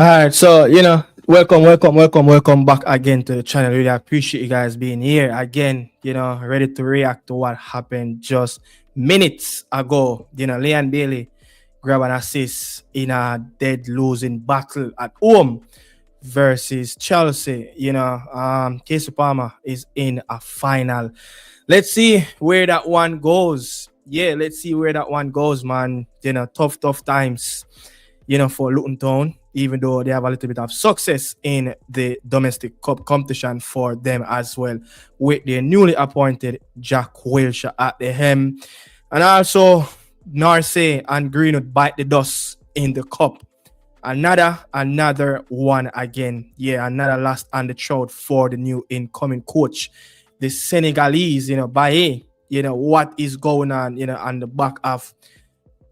All right, so welcome back again to the channel. Really appreciate you guys being here again. Ready to react to what happened just minutes ago. Leon Bailey grab an assist in a dead losing battle at home versus Chelsea. Kasey Palmer is in a final. Let's see where that one goes. Yeah, let's see where that one goes, man. Tough times for Luton Town, even though they have a little bit of success in the domestic cup competition for them as well, with their newly appointed Jack Wilshere at the helm. And also, Marseille and Greenwood bite the dust in the cup. Another one again. Yeah, another last on the throat for the new incoming coach, the Senegalese, Baye. What is going on the back of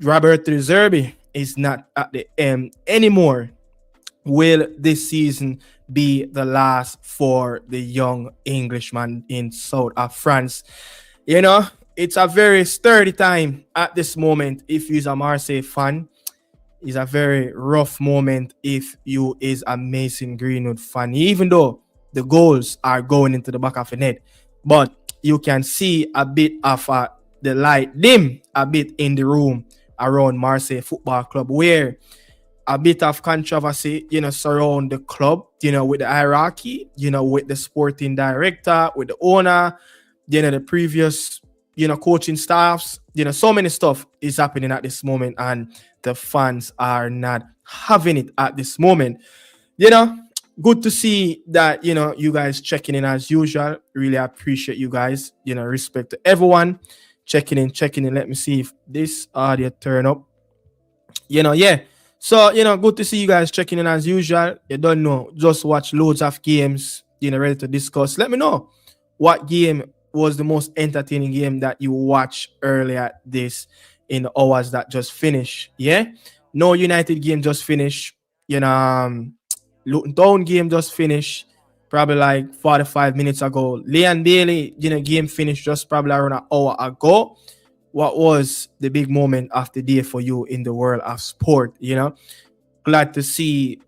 Roberto De Zerbi is not at the end anymore. Will this season be the last for the young Englishman in south of France? It's a very sturdy time at this moment if you're a Marseille fan. It's a very rough moment if you is a Mason Greenwood fan, even though the goals are going into the back of the net. But you can see a bit of the light dim a bit in the room around Marseille Football Club, where a bit of controversy, surround the club, with the hierarchy, with the sporting director, with the owner, the previous, coaching staffs, so many stuff is happening at this moment, and the fans are not having it at this moment. Good to see that, you guys checking in as usual. Really appreciate you guys, respect to everyone checking in. Let me see if this audio turn up. Yeah. So, good to see you guys checking in as usual. You don't know, just watch loads of games, ready to discuss. Let me know what game was the most entertaining game that you watched earlier this in the hours that just finished. Yeah. No United game just finished. Luton Town game just finished. Probably like 45 minutes ago. Leon Bailey, game finished just probably around an hour ago. What was the big moment of the day for you in the world of sport? Glad to see,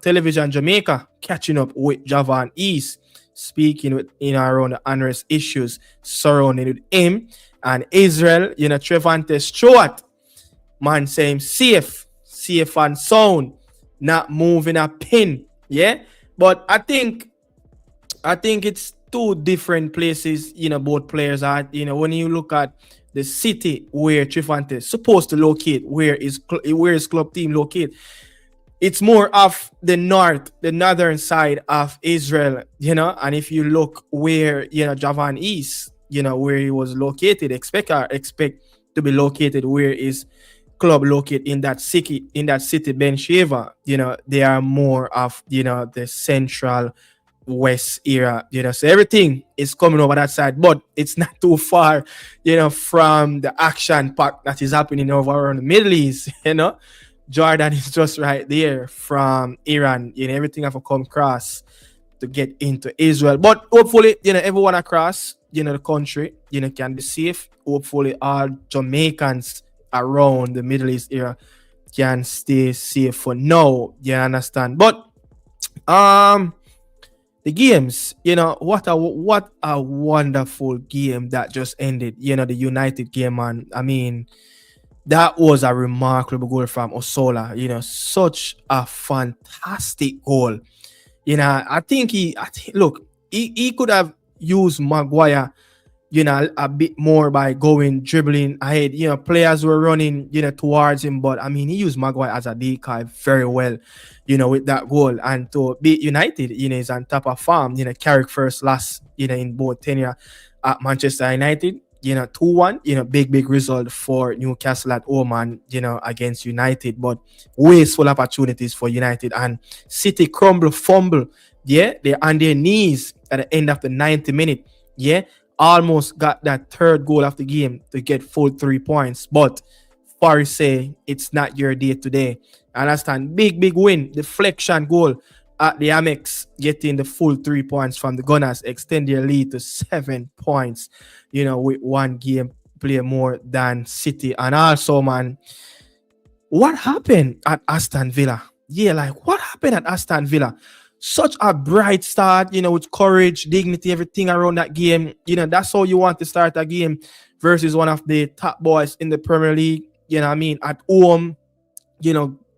Television Jamaica catching up with Javan East, speaking with, around the unrest issues surrounding with him. And Israel, Trevante Stewart, man, saying safe and sound, not moving a pin. Yeah. But I think it's two different places, both players are. When you look at the city where Trifante is supposed to locate, where his club team locate, it's more of the northern side of Israel, and if you look where, Javan is, where he was located, expect to be located where his club located in that city, Ben Sheva, they are more of, the central west era, so everything is coming over that side, but it's not too far, from the action pack that is happening over in the Middle East. Jordan is just right there from Iran. Everything have to come across to get into Israel, but hopefully, everyone across, the country, can be safe. Hopefully all Jamaicans around the Middle East area can stay safe for now. You understand? But the games, what a wonderful game that just ended. The United game, man. I mean, that was a remarkable goal from Osola. Such a fantastic goal. I think he could have used Maguire, a bit more by going dribbling ahead. Players were running, towards him, but I mean, he used Maguire as a decoy very well, with that goal. And to beat United, is on top of form. Carrick first, last, in both tenure at Manchester United. 2-1, big result for Newcastle at home and, against United, but wasteful opportunities for United. And City fumble. Yeah, they're on their knees at the end of the 90 minute. Yeah, almost got that third goal of the game to get full 3 points. But Forest say it's not your day today. Understand? Big win. Deflection goal at the Amex, getting the full 3 points from the Gunners, extend their lead to 7 points, with one game play more than City. And also, man, what happened at Aston Villa? yeah, like what happened at Aston Villa? Such a bright start, with courage, dignity, everything around that game. That's how you want to start a game versus one of the top boys in the Premier League. I mean, at home,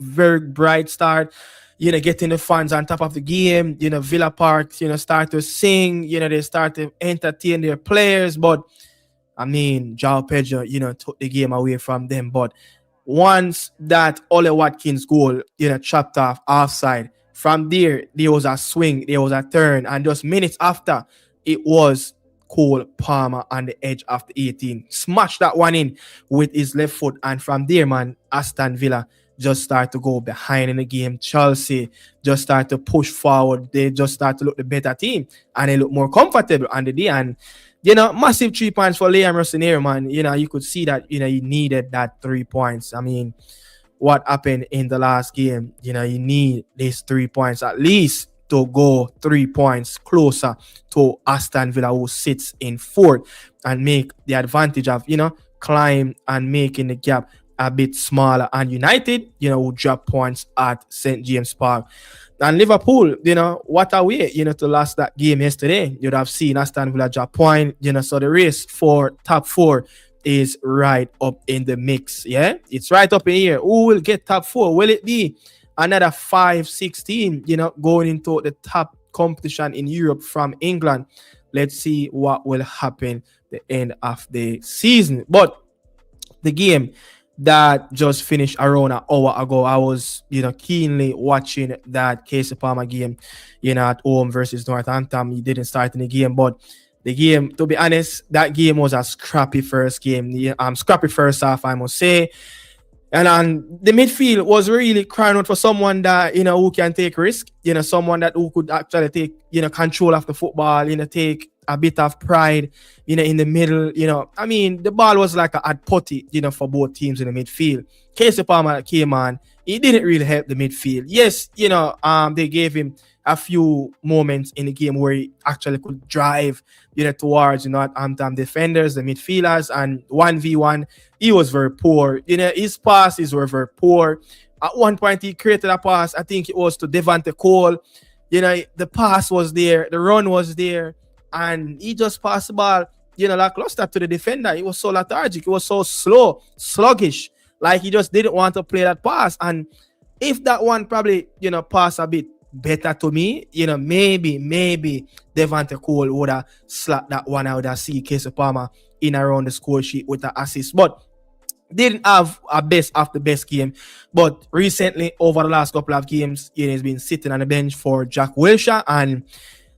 very bright start. Getting the fans on top of the game. Villa Park, start to sing. They start to entertain their players. But I mean, João Pedro, took the game away from them. But once that Ole Watkins goal, chopped off offside, from there was a swing, there was a turn, and just minutes after, it was Cole Palmer on the edge of the 18. Smashed that one in with his left foot, and from there, man, Aston Villa just start to go behind in the game. Chelsea just start to push forward. They just start to look the better team, and they look more comfortable on the day. And massive 3 points for Liam Rossinier, man. You could see that, he needed that 3 points. I mean, what happened in the last game, you need these 3 points at least to go 3 points closer to Aston Villa, who sits in fourth, and make the advantage of, climb and making the gap a bit smaller. And United, will drop points at St. James Park. And Liverpool, what a way, to last that game yesterday. You'd have seen Aston Villa drop point, so the race for top four is right up in the mix. Yeah, it's right up in here. Who will get top four? Will it be another 5-16, going into the top competition in Europe from England? Let's see what will happen the end of the season. But the game that just finished around an hour ago, I was, keenly watching that Kasey Palmer game, at home versus Northampton. He didn't start in the game, but the game, to be honest, that game was a scrappy first game. Scrappy first half, I must say. And the midfield was really crying out for someone that, who can take risk, someone that who could actually take, control of the football, take a bit of pride, in the middle. I mean, the ball was like a hard putty, for both teams in the midfield. Kasey Palmer came on. He didn't really help the midfield. Yes, they gave him a few moments in the game where he actually could drive, towards, defenders, the midfielders, and 1v1. He was very poor. His passes were very poor. At one point, he created a pass. I think it was to Devante Cole. The pass was there. The run was there. And he just passed the ball, lackluster to the defender. He was so lethargic. He was so slow, sluggish. Like he just didn't want to play that pass. And if that one probably, passed a bit better to me, maybe Devante Cole would have slapped that one out and see Kasey Palmer in around the score sheet with the assist. But didn't have a best of the best game. But recently, over the last couple of games, he's been sitting on the bench for Jack Wilshere, and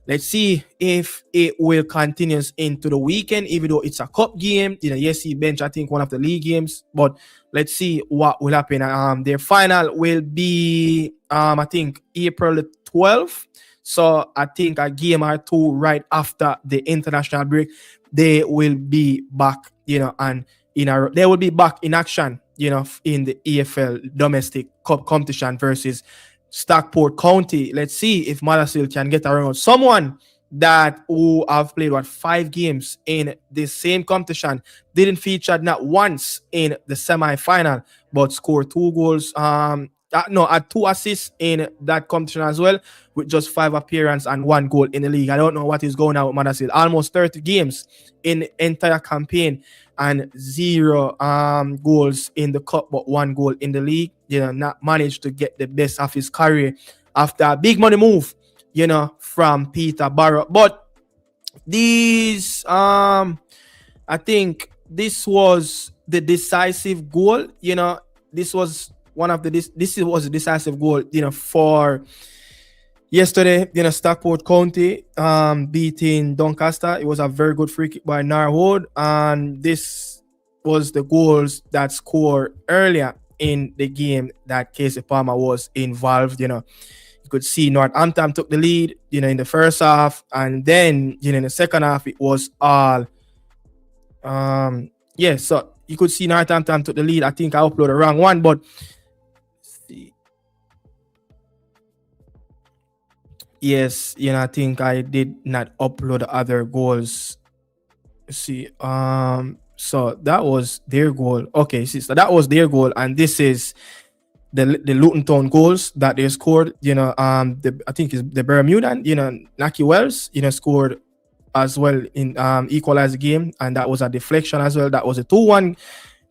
let's see if it will continue into the weekend, even though it's a cup game. Yes, he bench, I think, one of the league games. But let's see what will happen. Their final will be, I think, April the 12th. So I think a game or two right after the international break, they will be back, and they will be back in action, in the EFL domestic cup competition versus Stockport County. Let's see if Marseille can get around someone that who have played 5 games in the same competition, didn't feature not once in the semi-final, but scored 2 goals. Had 2 assists in that competition as well, with just 5 appearances and 1 goal in the league. I don't know what is going on with Marseille. Almost 30 games in the entire campaign and 0 goals in the cup, but 1 goal in the league. Not managed to get the best of his career after a big money move, from Peter Barrow. But these, I think this was the decisive goal. This was one of the this was a decisive goal, for yesterday. Stockport County beating Doncaster. It was a very good free kick by Narwood, and this was the goals that scored earlier in the game that Kasey Palmer was involved. You could see Northampton took the lead, in the first half, and then, in the second half, it was all, so you could see Northampton took the lead. I think I uploaded the wrong one, but see. Yes, I think I did not upload the other goals. See, so that was their goal. Okay, so that was their goal, and this is the Luton Town goals that they scored. I think is the Bermudan. Naki Wells. Scored as well in equalize the game, and that was a deflection as well. That was a 2-1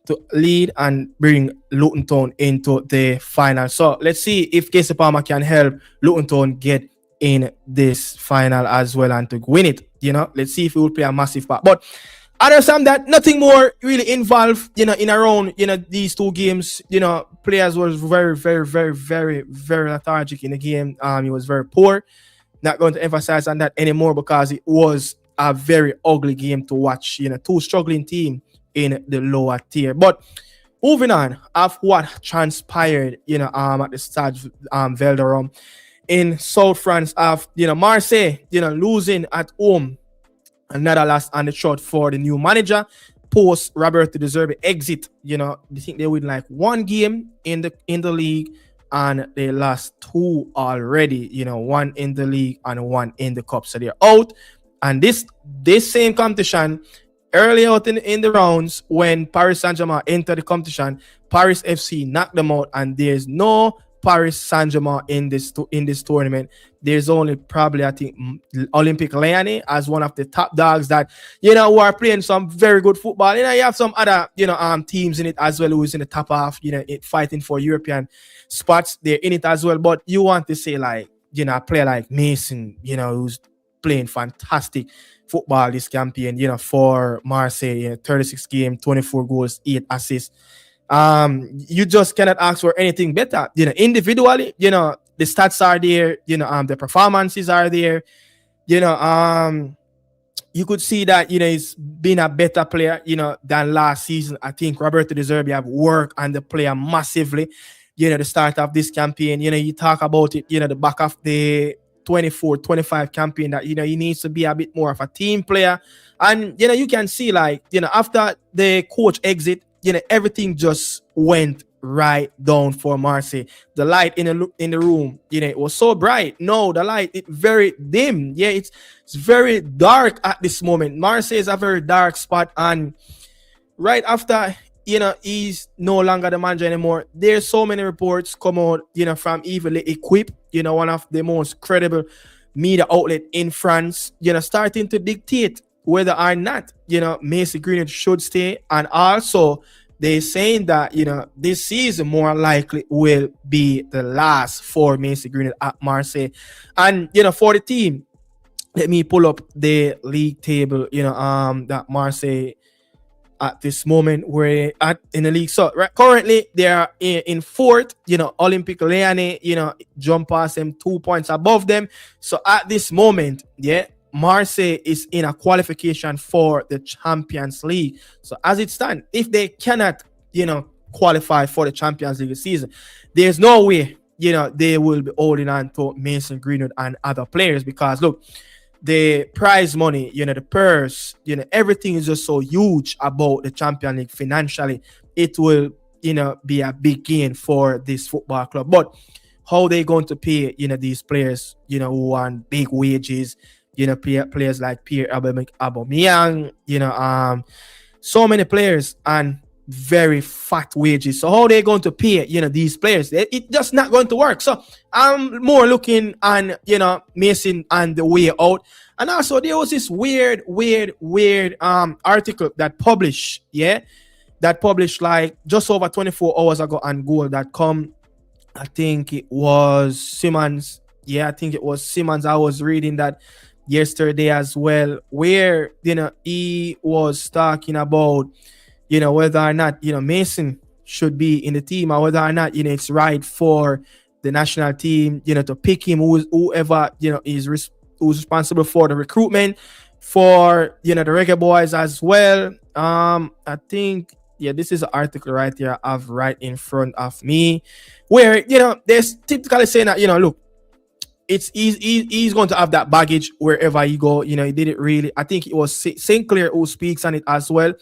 to lead and bring Luton Town into the final. So let's see if Kasey Palmer can help Luton Town get in this final as well and to win it. Let's see if he will play a massive part. But other than that, nothing more really involved, in around, these two games. Players was very, very, very, very, very lethargic in the game. He was very poor. Not going to emphasize on that anymore because it was a very ugly game to watch. Two struggling team in the lower tier. But moving on of what transpired, at the Stade Velderum in South France of Marseille, losing at home. Another loss on the shot for the new manager post Roberto De Zerbi exit. They think they win like one game in the league and they lost two already. One in the league and one in the cup, so they're out. And this same competition early out in the rounds when Paris Saint-Germain entered the competition, Paris FC knocked them out, and there's no Paris Saint-Germain in this tournament. There's only probably, I think, Olympique Lyonnais as one of the top dogs that, who are playing some very good football. You have some other, teams in it as well who's in the top half, fighting for European spots. They're in it as well. But you want to say like, a player like Mason, who's playing fantastic football this campaign, for Marseille, 36 games, 24 goals, 8 assists. You just cannot ask for anything better. Individually, the stats are there, the performances are there. You could see that, he's been a better player, than last season. I think Roberto De Zerbi have worked on the player massively, the start of this campaign. You talk about it, the back of the 24-25 campaign that, he needs to be a bit more of a team player. And, you can see like, after the coach exit, everything just went right down for Marseille. The light in the room, it was so bright. No, the light, it very dim. Yeah, it's very dark at this moment. Marseille is a very dark spot, and right after, he's no longer the manager anymore. There's so many reports come out, from Evenly Equip, one of the most credible media outlet in France, starting to dictate whether or not, Mason Greenwood should stay. And also they're saying that, this season more likely will be the last for Mason Greenwood at Marseille. And, for the team, let me pull up the league table, that Marseille at this moment we're at in the league. So currently they are in fourth, Olympique Lyonnais, jump past them 2 points above them. So at this moment, Marseille is in a qualification for the Champions League. So as it stands, if they cannot, qualify for the Champions League season, there's no way, they will be holding on to Mason Greenwood and other players, because look, the prize money, the purse, everything is just so huge about the Champions League financially. It will, be a big gain for this football club. But how they going to pay, these players, who want big wages, players like Pierre Aubameyang, so many players and very fat wages. So how they going to pay, these players? It's just not going to work. So I'm more looking on, Mason and the way out. And also there was this weird article that published, like just over 24 hours ago on goal.com. I think it was Simmons. I think it was Simmons. I was reading that yesterday as well, where he was talking about whether or not Mason should be in the team, or whether or not it's right for the national team to pick him, whoever who's responsible for the recruitment for the Reggae Boyz as well. I think this is an article right here I have right in front of me, where they're typically saying that look, he's going to have that baggage wherever you go. He did it really. I think it was Sinclair who speaks on it as well.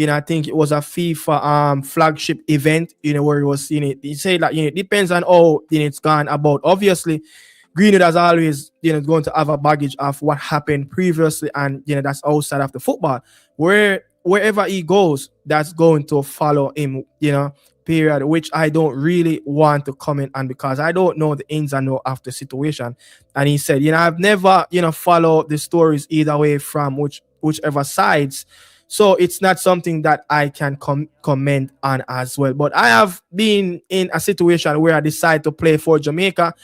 I think it was a FIFA flagship event, where he was seeing it. He said that, it depends on how it's gone about. Obviously, Greenwood has always, going to have a baggage of what happened previously, and that's outside of the football. Wherever he goes, that's going to follow him, period, which I don't really want to comment on because I don't know the ins and outs of the situation. And he said, I've never, followed the stories either way from whichever sides. So it's not something that I can comment on as well. But I have been in a situation where I decided to play for Jamaica,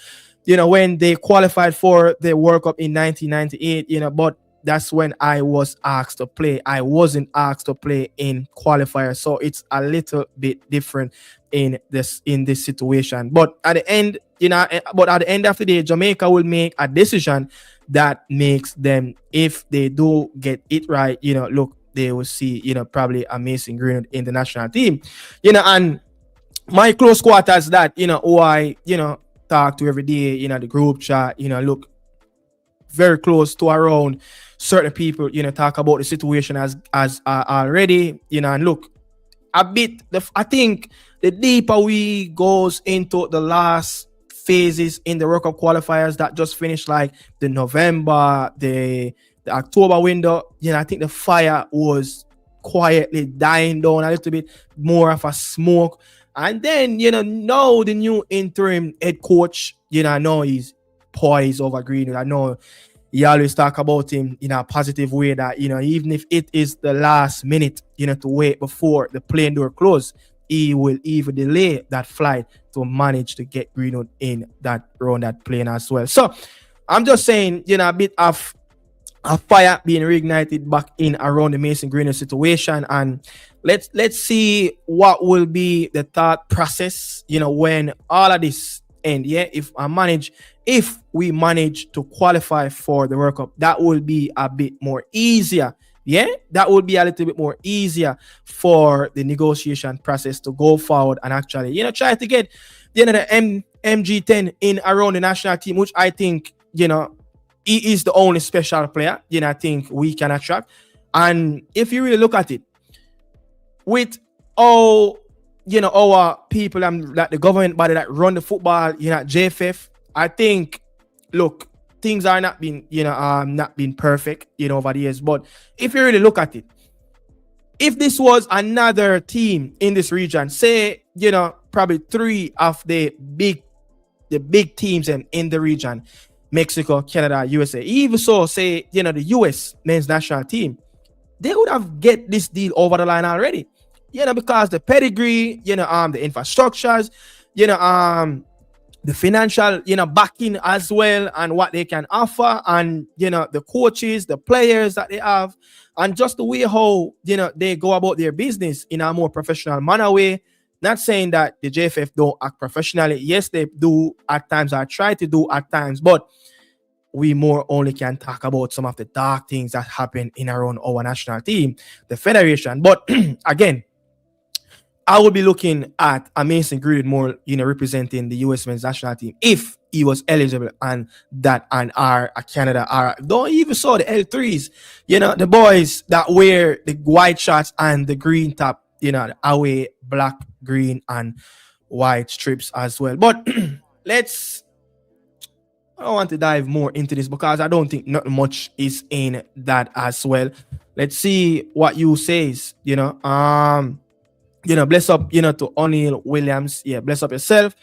when they qualified for the World Cup in 1998, but that's when I was asked to play. I wasn't asked to play in qualifier. So it's a little bit different in this situation. But at the end, at the end of the day, Jamaica will make a decision that makes them, if they do get it right, look, they will see, probably a Mason Greenwood in the national team. And my close quarters that, who I, talk to every day, the group chat, look, very close to around certain people, talk about the situation as already, and look, a bit, I think the deeper we goes into the last phases in the World Cup qualifiers that just finished, like the November, the October window, I think the fire was quietly dying down a little bit, more of a smoke. And then, now the new interim head coach, I know he's poised over Greenwood. I know he always talk about him in a positive way that, even if it is the last minute, to wait before the plane door close, he will even delay that flight to manage to get Greenwood in that around that plane as well. So I'm just saying, a bit of a fire being reignited back in around the Mason Greenwood situation, and let's see what will be the thought process, when all of this end. If we manage to qualify for the World Cup, that will be a bit more easier. That would be a little bit more easier for the negotiation process to go forward and actually, try to get the MG10 in around the national team, which I think, he is the only special player, I think we can attract. And if you really look at it, with all, our people and like the government body that run the football, JFF, I think, look, things are not been, not been perfect, over the years. But if you really look at it, if this was another team in this region, say, probably three of the big teams in the region, Mexico, Canada, USA, even so, say, the US men's national team, they would have get this deal over the line already, because the pedigree, the infrastructures, the financial, backing as well, and what they can offer, and the coaches, the players that they have, and just the way how they go about their business in a more professional manner way. Not saying that the JFF don't act professionally. Yes, they do at times, or try to do at times, but we more only can talk about some of the dark things that happen in around our national team, the federation. But again, I would be looking at a Mason Greenwood more, representing the US men's national team if he was eligible, and that and our Canada are don't even saw the L3s, the boys that wear the white shirts and the green top, the away black, green, and white strips as well. But I don't want to dive more into this because I don't think not much is in that as well. Let's see what you says, bless up, to O'Neal Williams. Yeah, bless up yourself.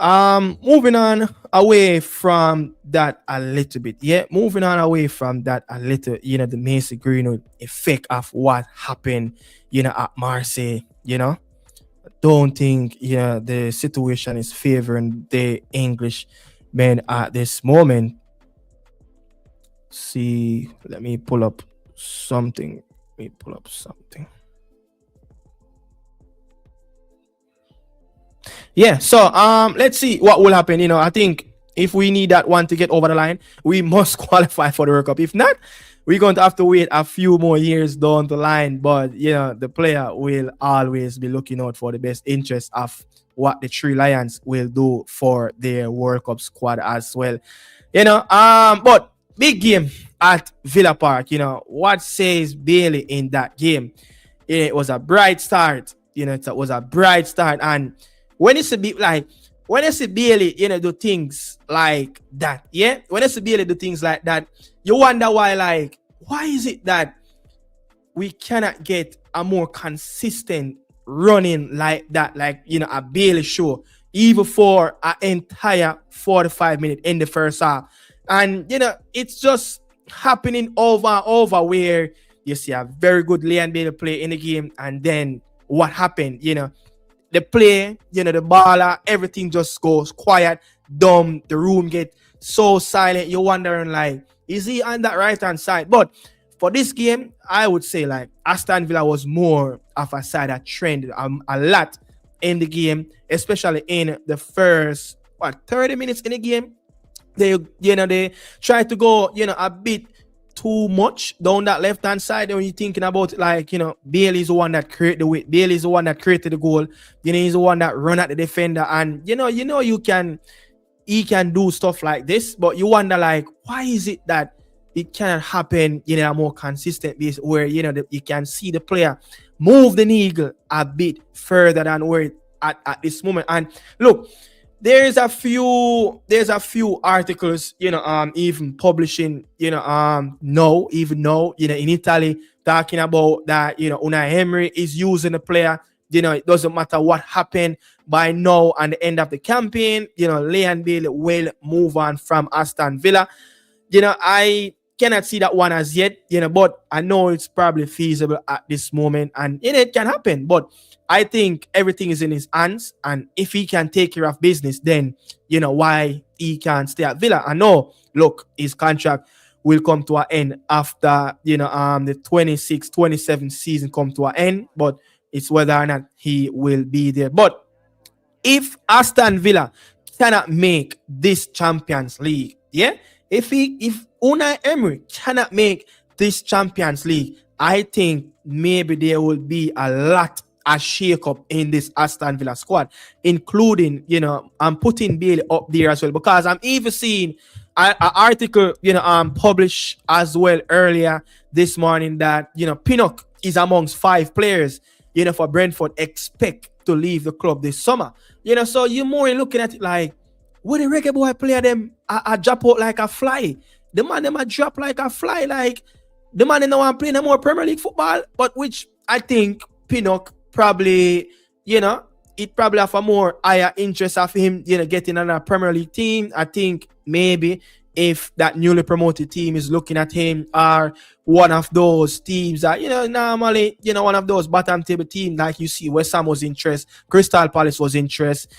Moving on away from that a little bit. Yeah, moving on away from that a little, the Mason Greenwood effect of what happened, at Marseille, don't think, the situation is favoring the English men at this moment. See, let me pull up something. Yeah, so let's see what will happen. I think if we need that one to get over the line, we must qualify for the World Cup. If not, we're going to have to wait a few more years down the line. But the player will always be looking out for the best interest of what the Three Lions will do for their World Cup squad as well. But big game at Villa Park. What says Bailey in that game? It was a bright start. It was a bright start. And when it's a bit like, when I see Bailey, do things like that, when I see Bailey do things like that, you wonder why is it that we cannot get a more consistent running like that, like, a Bailey show, even for an entire 45 minutes in the first half. And, it's just happening over and over where you see a very good Leon Bailey play in the game. And then what happened, the play, the baller, everything just goes quiet, dumb. The room get so silent. You're wondering, like, is he on that right hand side? But for this game, I would say like Aston Villa was more of a side that trended a lot in the game, especially in the first 30 minutes in the game. They try to go, a bit too much down that left hand side. When you're thinking about it, like, Bailey's the one that created the weight. Bailey's the one that created the goal. He's the one that run at the defender, and he can do stuff like this. But you wonder, like, why is it that it cannot happen a more consistent basis where you can see the player move the needle a bit further than where at this moment. And look, there's a few articles even publishing now, in Italy, talking about that Unai Emery is using the player. It doesn't matter what happened by now and the end of the campaign. Leon Bailey will move on from Aston Villa. I cannot see that one as yet, but I know it's probably feasible at this moment, and it can happen. But I think everything is in his hands, and if he can take care of business, then why he can't stay at Villa. I know, look, his contract will come to an end after the 26-27 season come to an end, but it's whether or not he will be there. But if Aston Villa cannot make this Champions League, if Unai Emery cannot make this Champions League, I think maybe there will be a lot of shake-up in this Aston Villa squad, including, I'm putting Bailey up there as well, because I'm even seeing an article, published as well earlier this morning that, Pinnock is amongst 5 players, for Brentford expect to leave the club this summer. So you're more looking at it like, when the Reggae Boy player them I drop out like a fly. The man them a drop like a fly. Like, the man in now playing more Premier League football, but which I think Pinnock probably, it probably have a more higher interest of him, getting another Premier League team. I think maybe if that newly promoted team is looking at him, or one of those teams that, normally, one of those bottom table teams, like you see West Ham was interest, Crystal Palace was interest,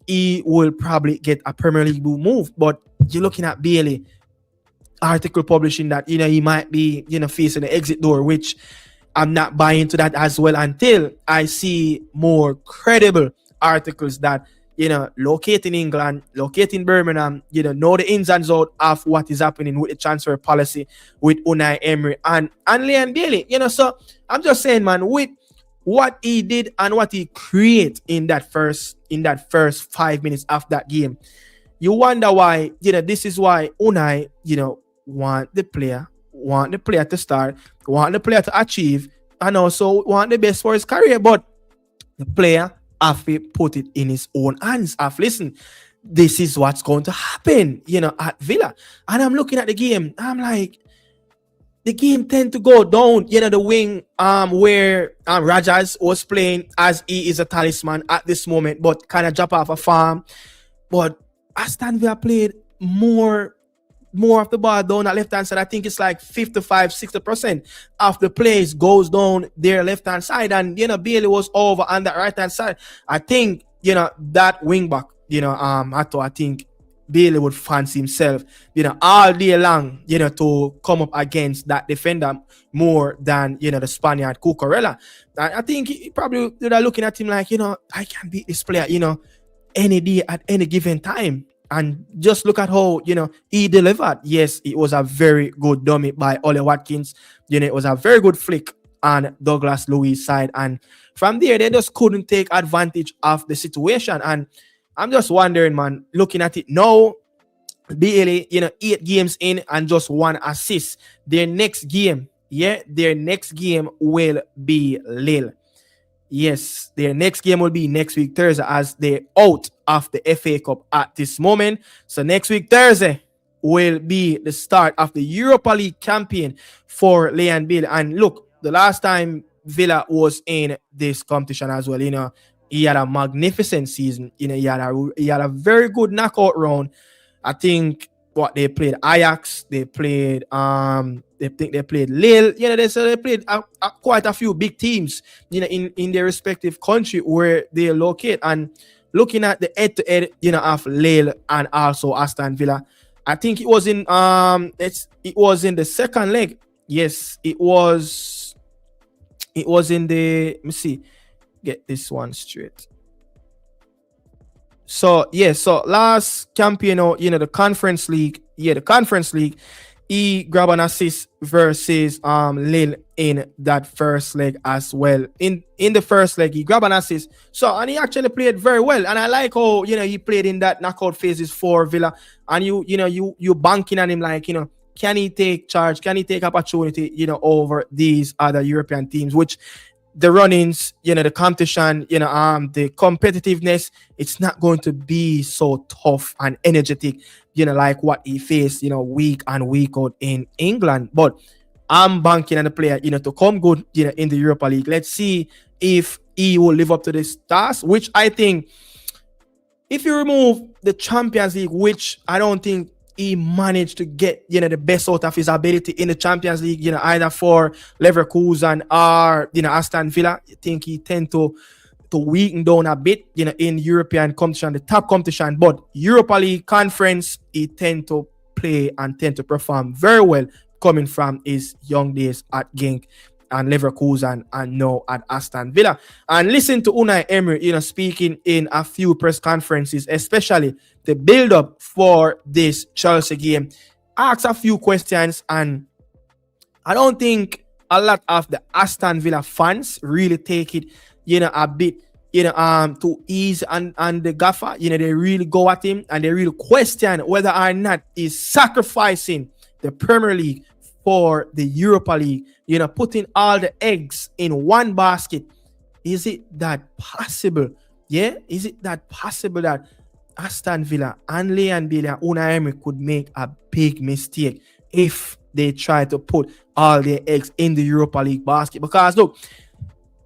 he will probably get a Premier League move. But you're looking at Bailey, article publishing that, he might be, facing the exit door, which I'm not buying into that as well until I see more credible articles that, locate in England, locate in Birmingham, know the ins and outs of what is happening with the transfer policy with Unai Emery and Leon Bailey. So I'm just saying, man, with what he did and what he created in that first 5 minutes of that game, you wonder why, this is why Unai, want the player to start, want the player to achieve, and also want the best for his career. But the player have to put it in his own hands. Listen, this is what's going to happen, at Villa. And I'm looking at the game, I'm like, the game tend to go down, the wing where Rajas was playing, as he is a talisman at this moment, but kind of drop off a farm. But Aston Villa played more of the ball down at left hand side. I think it's like 55-60% of the plays goes down their left hand side, and Bailey was over on the right hand side. I think that wing back, I think Bailey would fancy himself, all day long, to come up against that defender more than, the Spaniard Cucurella. I think he probably looking at him like, I can beat this player, any day at any given time. And just look at how, he delivered. Yes, it was a very good dummy by Ole Watkins. It was a very good flick on Douglas Luiz's side. And from there, they just couldn't take advantage of the situation. And I'm just wondering, man, looking at it now, Bailey, 8 games in and just 1 assist. Their next game will be Lille. Yes, their next game will be next week Thursday, as they're out of the FA Cup at this moment. So next week Thursday will be the start of the Europa League campaign for Leon Bailey. And look, the last time Villa was in this competition as well. He had a magnificent season. He had a very good knockout round. I think what they played Ajax, they played they think they played Lille. They played quite a few big teams, in their respective country where they locate. And looking at the head-to-head, of Lille and also Aston Villa, I think it was in the second leg. Yes, it was in the, let me see, get this one straight. So last campaign, the Conference League, he grabbed an assist versus Lille in that first leg as well. In the first leg, he grabbed an assist. So, and he actually played very well. And I like how he played in that knockout phases for Villa. And you banking on him, like, can he take charge? Can he take opportunity, over these other European teams, which the run-ins, the competition, the competitiveness, it's not going to be so tough and energetic, like what he faced, week and week out in England. But I'm banking on the player, to come good, in the Europa League. Let's see if he will live up to this task, which I think, if you remove the Champions League, which I don't think he managed to get, the best out of his ability in the Champions League, either for Leverkusen or, Aston Villa. I think he tend to weaken down a bit, in European competition, the top competition. But Europa League conference, he tend to play and tend to perform very well, coming from his young days at Genk and Leverkusen and now at Aston Villa. And listen to Unai Emery, speaking in a few press conferences, especially the build-up for this Chelsea game. Ask a few questions, and I don't think a lot of the Aston Villa fans really take it, a bit, to ease and the gaffer. They really go at him and they really question whether or not he's sacrificing the Premier League for the Europa League, putting all the eggs in one basket. Is it that possible? Yeah? Is it that possible that Aston Villa and Leon Bailey and Unai Emery could make a big mistake if they try to put all their eggs in the Europa League basket? Because look,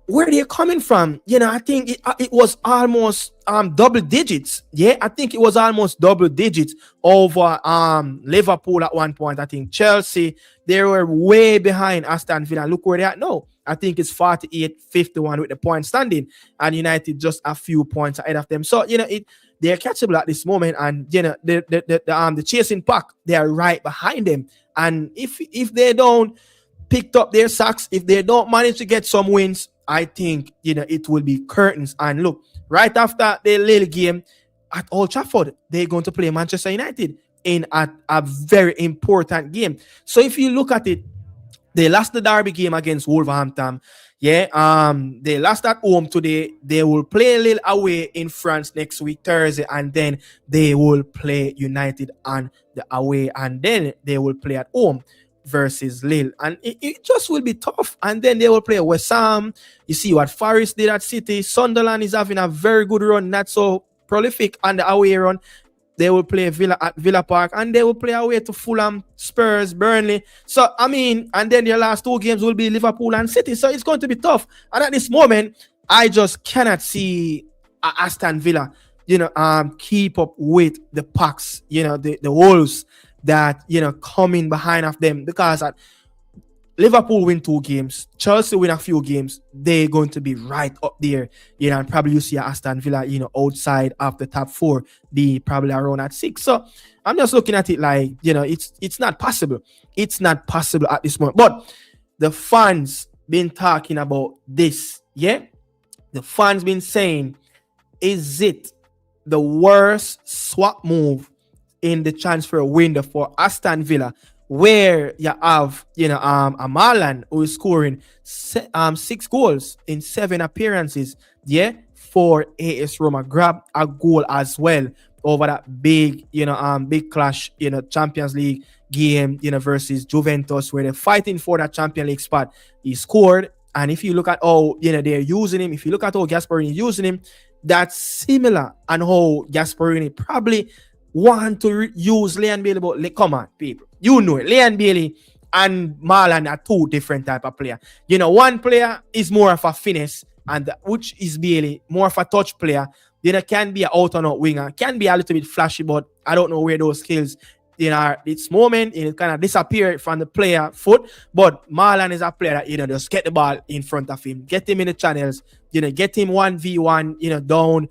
where they're coming from, I think it was almost double digits. Yeah, I think it was almost double digits over Liverpool at one point. I think Chelsea, they were way behind Aston Villa. Look where they are now. I think it's 48-51 with the point standing, and United just a few points ahead of them. So they're catchable at this moment, and the chasing pack, they are right behind them. And if they don't pick up their sacks, if they don't manage to get some wins, I think it will be curtains. And look, right after the Lille game at Old Trafford, they're going to play Manchester United in a very important game. So if you look at it, they lost the derby game against Wolverhampton. Yeah, they lost at home today. They will play Lille away in France next week, Thursday, and then they will play United on the away, and then they will play at home versus Lille, and it just will be tough. And then they will play West Ham. You see what Forest did at City. Sunderland is having a very good run, not so prolific on the away run. They will play Villa at Villa Park, and they will play away to Fulham, Spurs, Burnley. So, and then their last two games will be Liverpool and City. So it's going to be tough. And at this moment, I just cannot see Aston Villa, keep up with the packs, the wolves that, coming behind of them. Because at Liverpool win 2 games, Chelsea win a few games, they're going to be right up there, and probably you see Aston Villa, outside of the top 4, be probably around at 6. So I'm just looking at it like, it's not possible. It's not possible at this moment. But the fans been talking about this, yeah? The fans been saying, is it the worst swap move in the transfer window for Aston Villa, where you have, a Marlan who is scoring 6 goals in 7 appearances, yeah, for AS Roma, grab a goal as well over that big, big clash, Champions League game, versus Juventus, where they're fighting for that Champions League spot. He scored, and if you look at how, they're using him, if you look at how Gasperini using him, that's similar, and how Gasperini probably want to use Leon Bailey. But come on, people, you know it. Leon Bailey and Marlon are two different type of player. One player is more of a finesse, and which is Bailey more of a touch player. Can be an out and out winger, can be a little bit flashy, but I don't know where those skills at this moment it kind of disappear from the player foot. But Marlon is a player that just get the ball in front of him, get him in the channels, get him 1v1, down,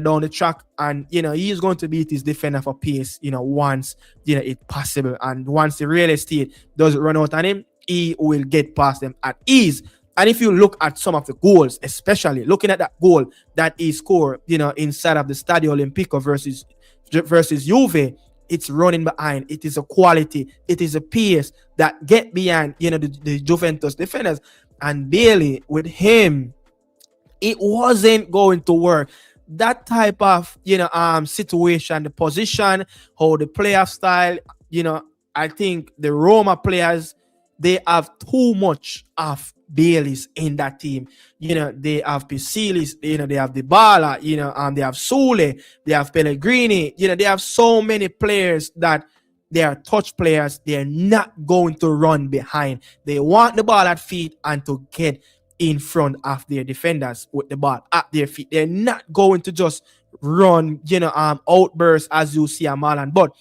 down the track, and he's going to beat his defender for pace, once it's possible, and once the real estate doesn't run out on him, he will get past them at ease. And if you look at some of the goals, especially looking at that goal that he scored, inside of the Stadio Olimpico versus Juve, it's running behind. It is a quality. It is a pace that get behind, the Juventus defenders. And Bailey, with him, it wasn't going to work. That type of, situation, the position, how the player style, I think the Roma players, they have too much of Bailey's in that team. They have Pisilis, they have Dybala, they have Sule, they have Pellegrini, they have so many players that they are touch players. They're not going to run behind. They want the ball at feet and to get in front of their defenders with the ball at their feet. They're not going to just run, outbursts as you see a Marlon. But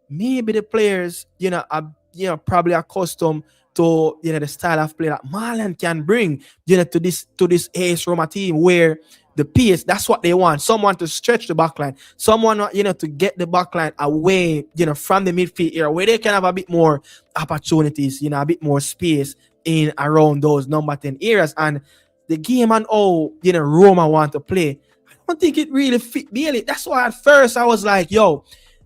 maybe the players, are probably accustomed to the style of play that Marlon can bring to this AS Roma team, where the pace, that's what they want. Someone to stretch the backline, someone to get the backline away from the midfield area, where they can have a bit more opportunities, a bit more space in around those number 10 areas. And the game and all Roma want to play, I don't think it really fit Bailey. That's why at first I was like, yo,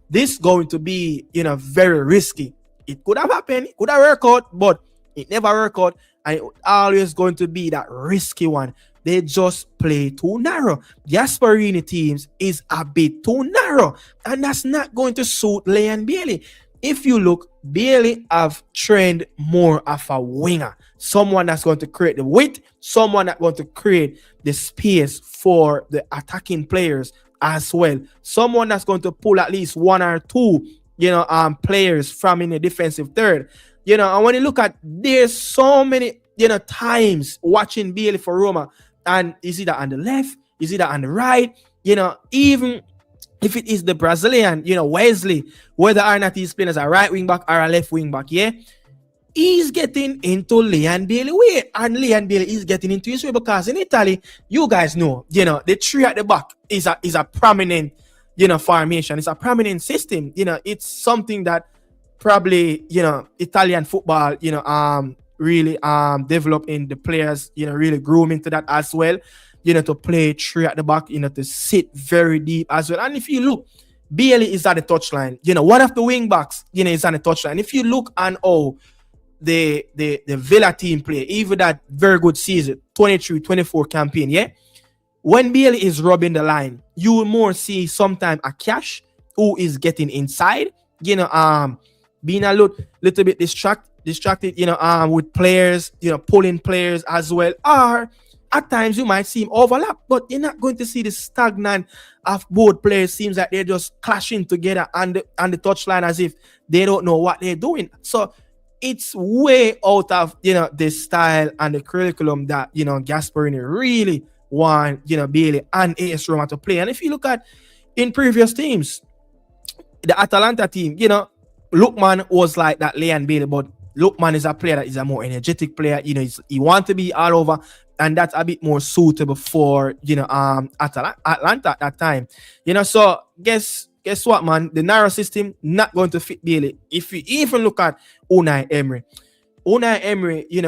this is going to be very risky. It could have happened, it could have worked out, but it never worked out, and it always going to be that risky one. They just play too narrow. Gasperini teams is a bit too narrow, and that's not going to suit Leon Bailey. If you look, Bailey have trained more of a winger, someone that's going to create the width, someone that's going to create the space for the attacking players as well, someone that's going to pull at least one or two players from in the defensive third. And when you look at, there's so many, times watching Bailey for Roma, and is either on the left, is either on the right, even if it is the Brazilian, Wesley, whether or not he's playing as a right wing back or a left wing back, he's getting into Leon Bailey way, and Leon Bailey is getting into his way, because in Italy, you guys know, the three at the back is a prominent formation. It's a prominent system. It's something that probably, Italian football, really develop in the players, really groom into that as well, to play three at the back, to sit very deep as well. And if you look, Bailey is at the touchline. One of the wing backs, is on the touchline. If you look and the Villa team play, even that very good season, 23-24 campaign, when Bailey is rubbing the line, you will more see sometimes a Cash who is getting inside, being a little bit distracted, with players, pulling players as well. Or at times you might see him overlap, but you're not going to see the stagnant of both players. Seems like they're just clashing together on the touchline as if they don't know what they're doing. So it's way out of, the style and the curriculum that, Gasperini really want, Bailey and AS Roma to play. And if you look at in previous teams, the Atalanta team, Lookman was like that Leon Bailey, but Lookman is a player that is a more energetic player. He wants to be all over, and that's a bit more suitable for, Atlanta at that time. So guess what, man? The narrow system not going to fit Bailey. If you even look at Unai Emery,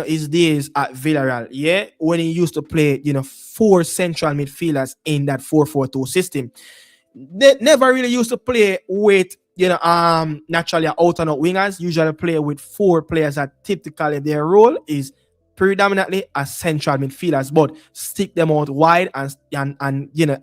his days at Villarreal, when he used to play, 4 central midfielders in that 4-4-2 system. They never really used to play with, naturally out and out wingers. Usually play with 4 players that typically their role is predominantly as central midfielders, but stick them out wide and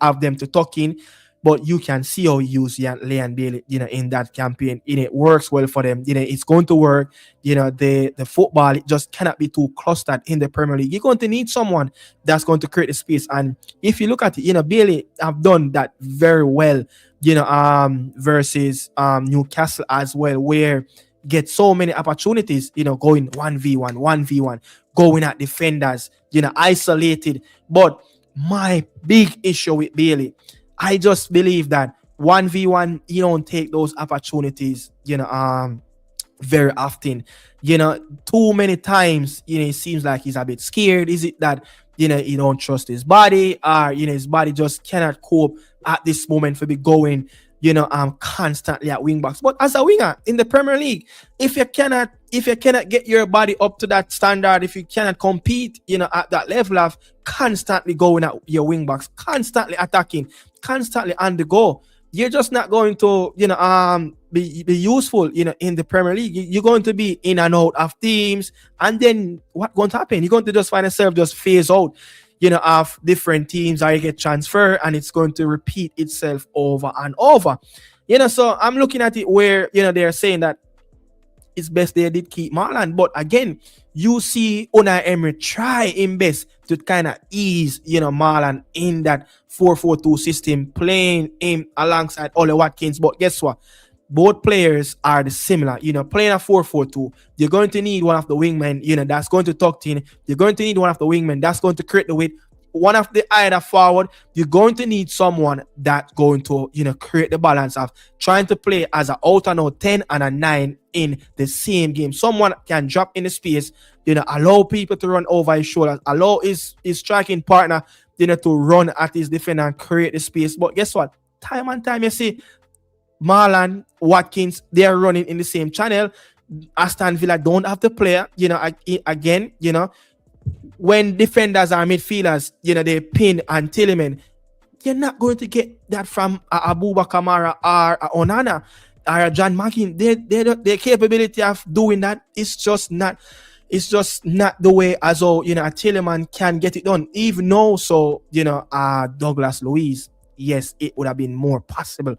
have them to tuck in. But you can see how he used Leon Bailey, in that campaign. It works well for them. It's going to work. The football, it just cannot be too clustered in the Premier League. You're going to need someone that's going to create the space. And if you look at it, Bailey have done that very well, versus Newcastle as well, where, get so many opportunities, going 1v1, 1v1, going at defenders, isolated. But my big issue with Bailey, I just believe that 1v1, you don't take those opportunities, very often. Too many times, it seems like he's a bit scared. Is it that, he don't trust his body, or, his body just cannot cope at this moment for be going, constantly at wing backs. But as a winger in the Premier League, if you cannot get your body up to that standard, if you cannot compete, at that level of constantly going at your wing backs, constantly attacking, constantly on the go, you're just not going to, be useful, in the Premier League. You're going to be in and out of teams, and then what's going to happen? You're going to just find yourself just phase out, of different teams, or you get transferred, and it's going to repeat itself over and over. So I'm looking at it where, they're saying that it's best they did keep Marlon. But again, you see Unai Emery try his best to kind of ease, Marlon in that 4-4-2 system, playing him alongside Ole Watkins. But guess what? Both players are the similar, playing a 4-4-2. You're going to need one of the wingmen, that's going to tuck in. You're going to need one of the wingmen that's going to create the width. One of the either forward, you're going to need someone that's going to, create the balance of trying to play as an out and out 10 and a 9 in the same game. Someone can drop in the space, allow people to run over his shoulders, allow his striking partner, to run at his defender and create the space. But guess what? Time and time you see Marlon, Watkins, they are running in the same channel. Aston Villa don't have the player, again, when defenders are midfielders, they pin and Tillman, you're not going to get that from Abubakar Kamara or Onana or John McGinn. Their capability of doing that is just not the way as though, a Tillman can get it done. Even though, so, Douglas Luiz, yes, it would have been more possible,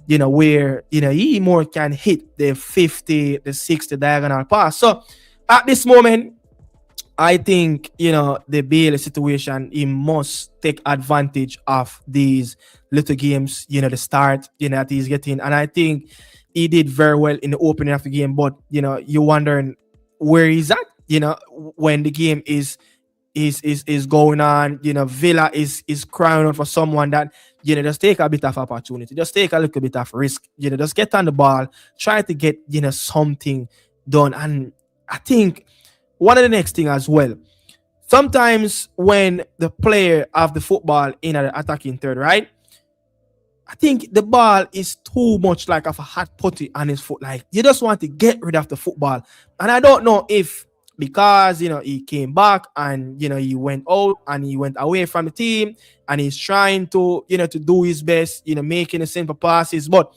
where, he more can hit the 50, the 60 diagonal pass. So at this moment, I think, the Bailey situation, he must take advantage of these little games, the start, that he's getting. And I think he did very well in the opening of the game. But, you're wondering where he's at, when the game is going on. Villa is crying out for someone that, just take a bit of opportunity, just take a little bit of risk, just get on the ball, try to get, something done. And I think one of the next thing as well, sometimes when the player of the football in an attacking third, right? I think the ball is too much like of a hot putty on his foot. Like, you just want to get rid of the football. And I don't know if because, he came back and, he went out and he went away from the team and he's trying to, to do his best, making the simple passes. But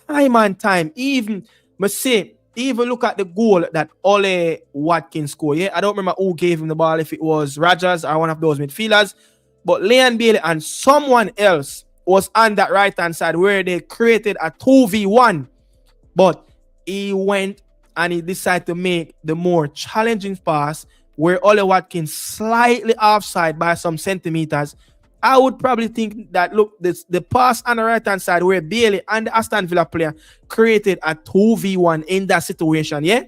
time and time, even, must say, even look at the goal that Ole Watkins scored. Yeah, I don't remember who gave him the ball, if it was Rogers or one of those midfielders. But Leon Bailey and someone else was on that right-hand side where they created a 2v1. But he went and he decided to make the more challenging pass where Ole Watkins slightly offside by some centimeters. I would probably think that, look, the pass on the right-hand side where Bailey and the Aston Villa player created a 2v1 in that situation, yeah?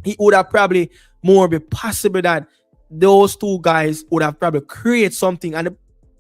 It would have probably more be possible that those two guys would have probably created something. And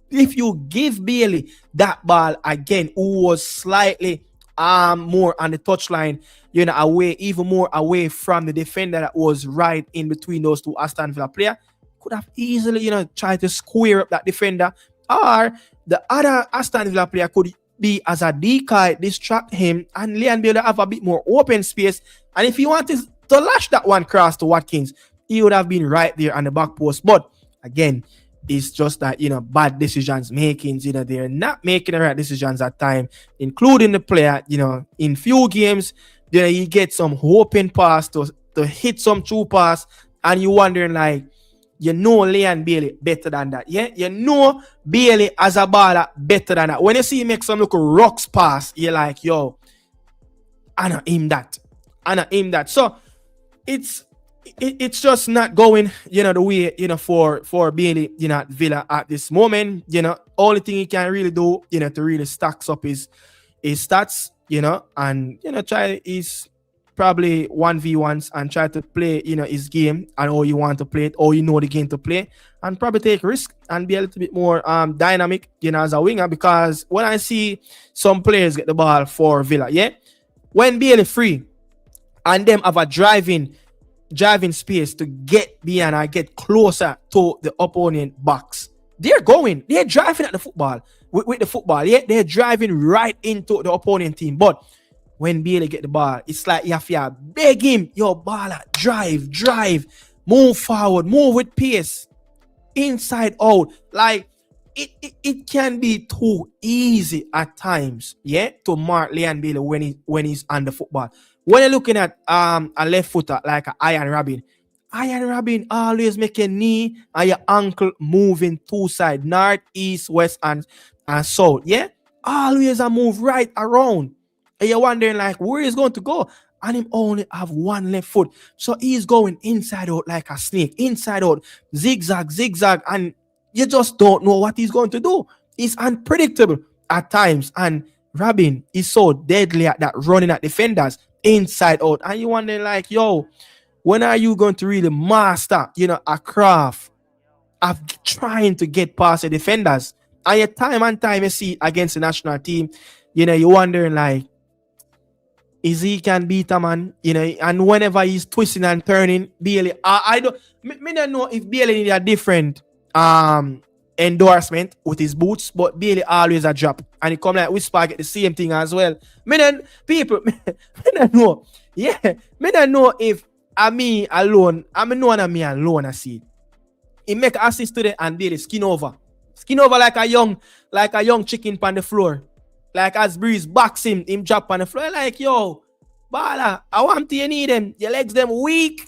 if you give Bailey that ball again, who was slightly more on the touchline, away, even more away from the defender that was right in between those two Aston Villa player, could have easily, tried to square up that defender, or the other Aston Villa player could be as a decoy, distract him, and Leon Bailey have a bit more open space. And if he wanted to lash that one cross to Watkins, he would have been right there on the back post. But again, it's just that, bad decisions makings, they're not making the right decisions at time, including the player, in few games, you get some open pass to hit some true pass, and you wondering like, Leon Bailey better than that. Yeah, Bailey as a baller better than that. When you see him make some little rocks pass, you're like, yo, I know him that. So it's just not going, the way, for Bailey, at Villa at this moment. Only thing he can really do, to really stacks up his stats, and try his probably 1v1s and try to play, his game and how you want to play it, or the game to play, and probably take risk and be a little bit more dynamic, as a winger. Because when I see some players get the ball for Villa, yeah, when Bailey free and them have a driving space to get behind and get closer to the opponent box, they're driving at the football with the football, yeah, they're driving right into the opponent team. But when Bailey get the ball, it's like you have to beg him, yo, baller, drive, move forward, move with pace, inside out. Like, it can be too easy at times, yeah, to mark Leon Bailey when he's on the football. When you're looking at a left footer like Ian Robin always make your knee and your ankle moving two sides, north, east, west, and south, yeah, always a move right around. And you're wondering, like, where he's going to go. And him only have one left foot. So he's going inside out like a snake. Inside out, zigzag. And you just don't know what he's going to do. He's unpredictable at times. And Robin is so deadly at that, running at defenders inside out. And you're wondering, like, yo, when are you going to really master, a craft of trying to get past the defenders? And your time and time you see against the national team, you're wondering, like, is he can beat a man, and whenever he's twisting and turning, Bailey, I don't know if Bailey need a different endorsement with his boots, but Bailey always a drop, and he come like Whisper get the same thing as well. Me don't know, yeah, me don't know if me alone, me alone I see it. He make assist today and Bailey skin over like a young chicken on the floor. Like as Breeze box him drop on the floor. Like, yo, Bala, I want you need them. Your legs them weak.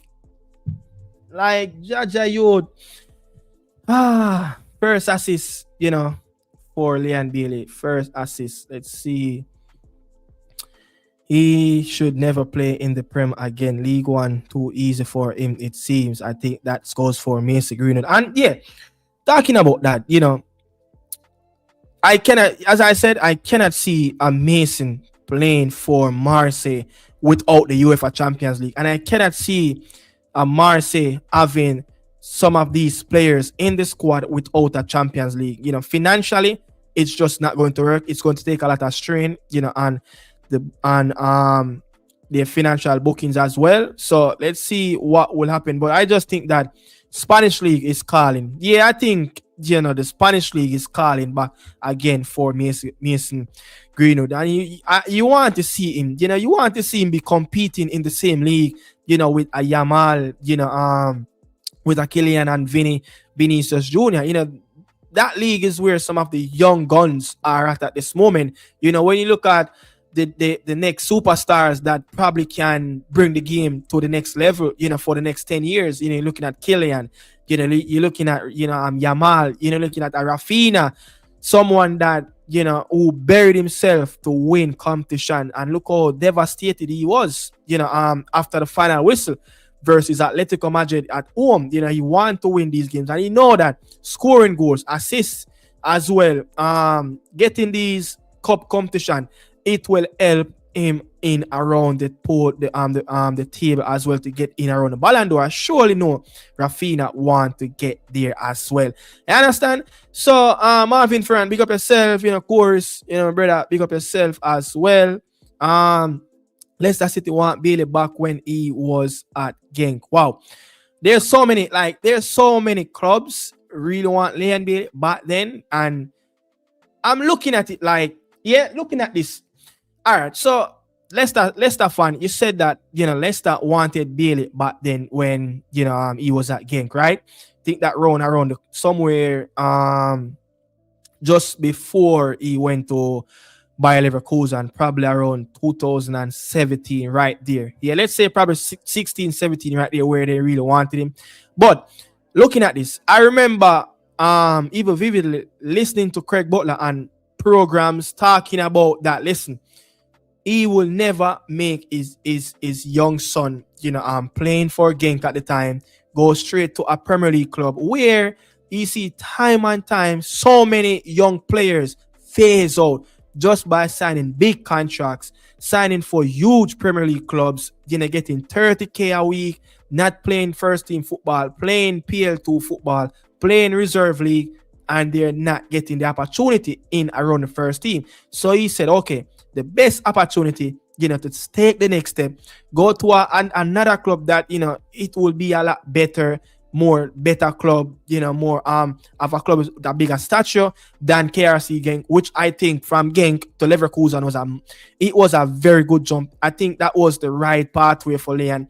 Like Jaja Yod. First assist, for Leon Bailey. First assist. Let's see. He should never play in the Prem again. League One too easy for him, it seems. I think that goes for Mason Greenwood. And yeah, talking about that, I cannot see a Mason playing for Marseille without the UEFA Champions League. And I cannot see a Marseille having some of these players in the squad without a Champions League. Financially, it's just not going to work. It's going to take a lot of strain, and their financial bookings as well. So let's see what will happen. But I just think that Spanish League is calling. Yeah, I think the Spanish League is calling back again for Mason Greenwood, and you want to see him. You want to see him be competing in the same league. With a Yamal. With a Kylian and Vinicius Jr. That league is where some of the young guns are at this moment. When you look at the next superstars that probably can bring the game to the next level, for the next 10 years, you're looking at Kylian, you're looking at, Yamal, you're looking at a Rafinha, someone that, who buried himself to win competition. And look how devastated he was, after the final whistle versus Atletico Madrid at home. He want to win these games. And you know that scoring goals, assists as well, getting these cup competition, it will help him in around the table as well to get in around the Ballon d'Or. I surely know Rafinha want to get there as well. You understand? So Marvin Ferran, big up yourself, of course, brother, big up yourself as well. Leicester City want Bailey back when he was at Genk. Wow. There's so many clubs really want Leon Bailey back then, and I'm looking at it like, looking at this. All right, so Leicester fan, you said that Leicester wanted Bailey back then when he was at Genk, right? I think that around somewhere just before he went to Bayer Leverkusen, probably around 2017, right there. Yeah, let's say probably 16, 17, right there, where they really wanted him. But looking at this, I remember even vividly listening to Craig Butler and programs talking about that. Listen, he will never make his young son, playing for Genk at the time, go straight to a Premier League club where you see time and time so many young players phase out, just by signing big contracts, signing for huge Premier League clubs, getting 30K a week, not playing first team football, playing PL2 football, playing reserve league, and they're not getting the opportunity in around the first team. So he said, okay, the best opportunity, to take the next step, go to another club that, it will be a lot better, more better club, more of a club with a bigger stature than KRC Genk, which I think from Genk to Leverkusen was a very good jump. I think that was the right pathway for Leon.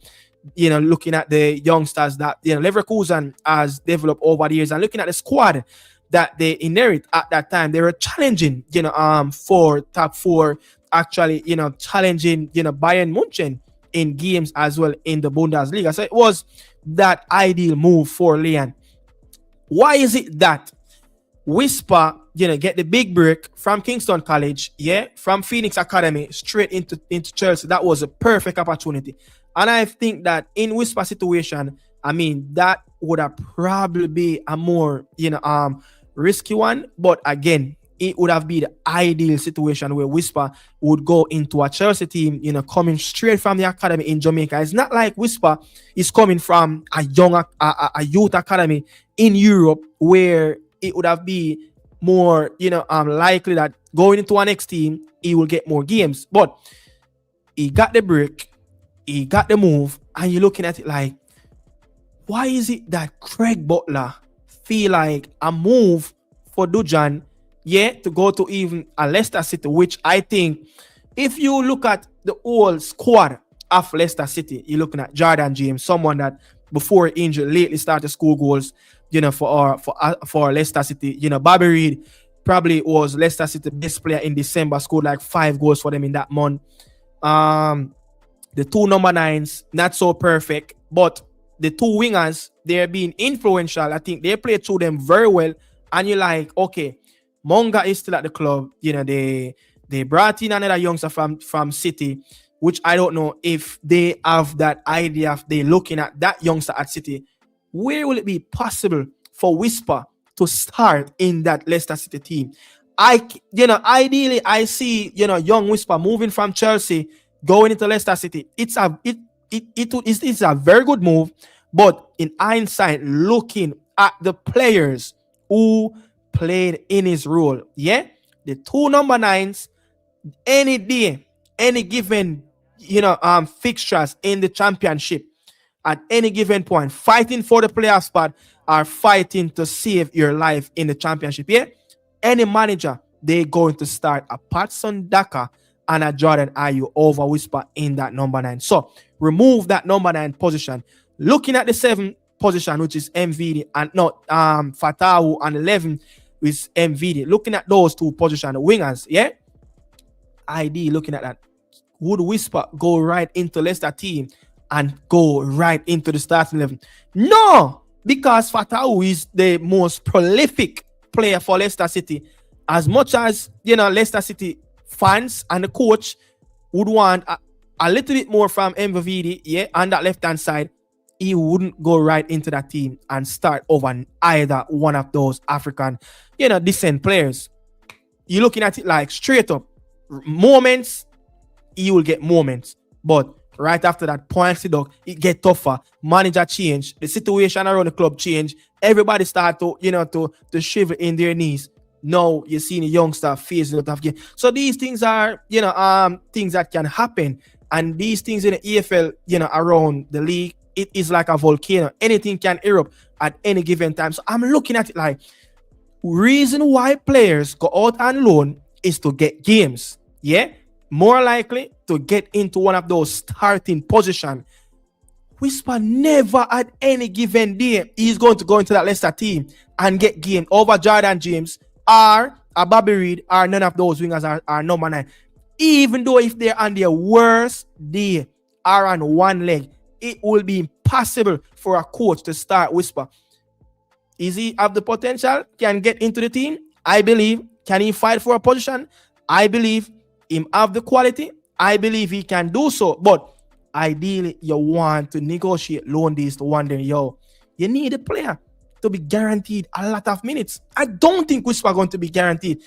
Looking at the youngsters that Leverkusen has developed over the years, and looking at the squad that they inherit at that time, they were challenging, for top four, actually, challenging, Bayern Munchen in games as well in the Bundesliga. So it was that ideal move for Leon. Why is it that Whisper, get the big break from Kingston College, from Phoenix Academy straight into Chelsea? That was a perfect opportunity. And I think that in Whisper situation, I mean, that would have probably be a more, risky one. But again, it would have been the ideal situation where Whisper would go into a Chelsea team, coming straight from the academy in Jamaica. It's not like Whisper is coming from a youth academy in Europe, where it would have been more, likely that going into our next team, he will get more games. But he got the break, he got the move, and you're looking at it like, why is it that Craig Butler feel like a move for Dujan, to go to even a Leicester City, which I think, if you look at the whole squad of Leicester City, you're looking at Jordan James, someone that before injury lately started score goals, for Leicester City. Bobby Reed probably was Leicester City best player in December, scored like 5 goals for them in that month. The two number 9s, not so perfect, but the two wingers, they're being influential. I think they play through them very well. And you're like, okay, Monga is still at the club. They brought in another youngster from City, which I don't know if they have that idea of they looking at that youngster at City. Where will it be possible for Whisper to start in that Leicester City team? Ideally, I see, young Whisper moving from Chelsea, going into Leicester City. It's a very good move, but in hindsight, looking at the players who played in his role, the two number 9s, any day, any given, fixtures in the championship, at any given point, fighting for the playoff spot or fighting to save your life in the championship, any manager, they're going to start a Patson Daka and a Jordan Ayew over Whisper in that number 9. So remove that number 9 position. Looking at the 7th position, which is MVD, and not Fatawu, and 11 is MVD. Looking at those two positions, the wingers, ID looking at that. Would Whisper go right into Leicester team and go right into the starting 11? No, because Fatawu is the most prolific player for Leicester City. As much as, Leicester City fans and the coach would want a little bit more from MVD, on that left-hand side, he wouldn't go right into that team and start over either one of those African, decent players. You're looking at it like straight up. Moments, he will get moments. But right after that, points it get tougher. Manager change. The situation around the club change. Everybody start to, to shiver in their knees. Now you're seeing a youngster facing a tough game. So these things are, things that can happen. And these things in the EFL, around the league, it is like a volcano. Anything can erupt at any given time. So I'm looking at it like, reason why players go out on loan is to get games. More likely to get into one of those starting positions. Whisper never at any given day he's going to go into that Leicester team and get game over Jordan James or a Bobby Reed or none of those wingers are number 9. Even though if they're on their worst day or on one leg, it will be impossible for a coach to start Whisper. Is he have the potential? Can get into the team? I believe. Can he fight for a position? I believe. Him have the quality? I believe he can do so. But ideally, you want to negotiate loan deals to wonder, you need a player to be guaranteed a lot of minutes. I don't think Whisper going to be guaranteed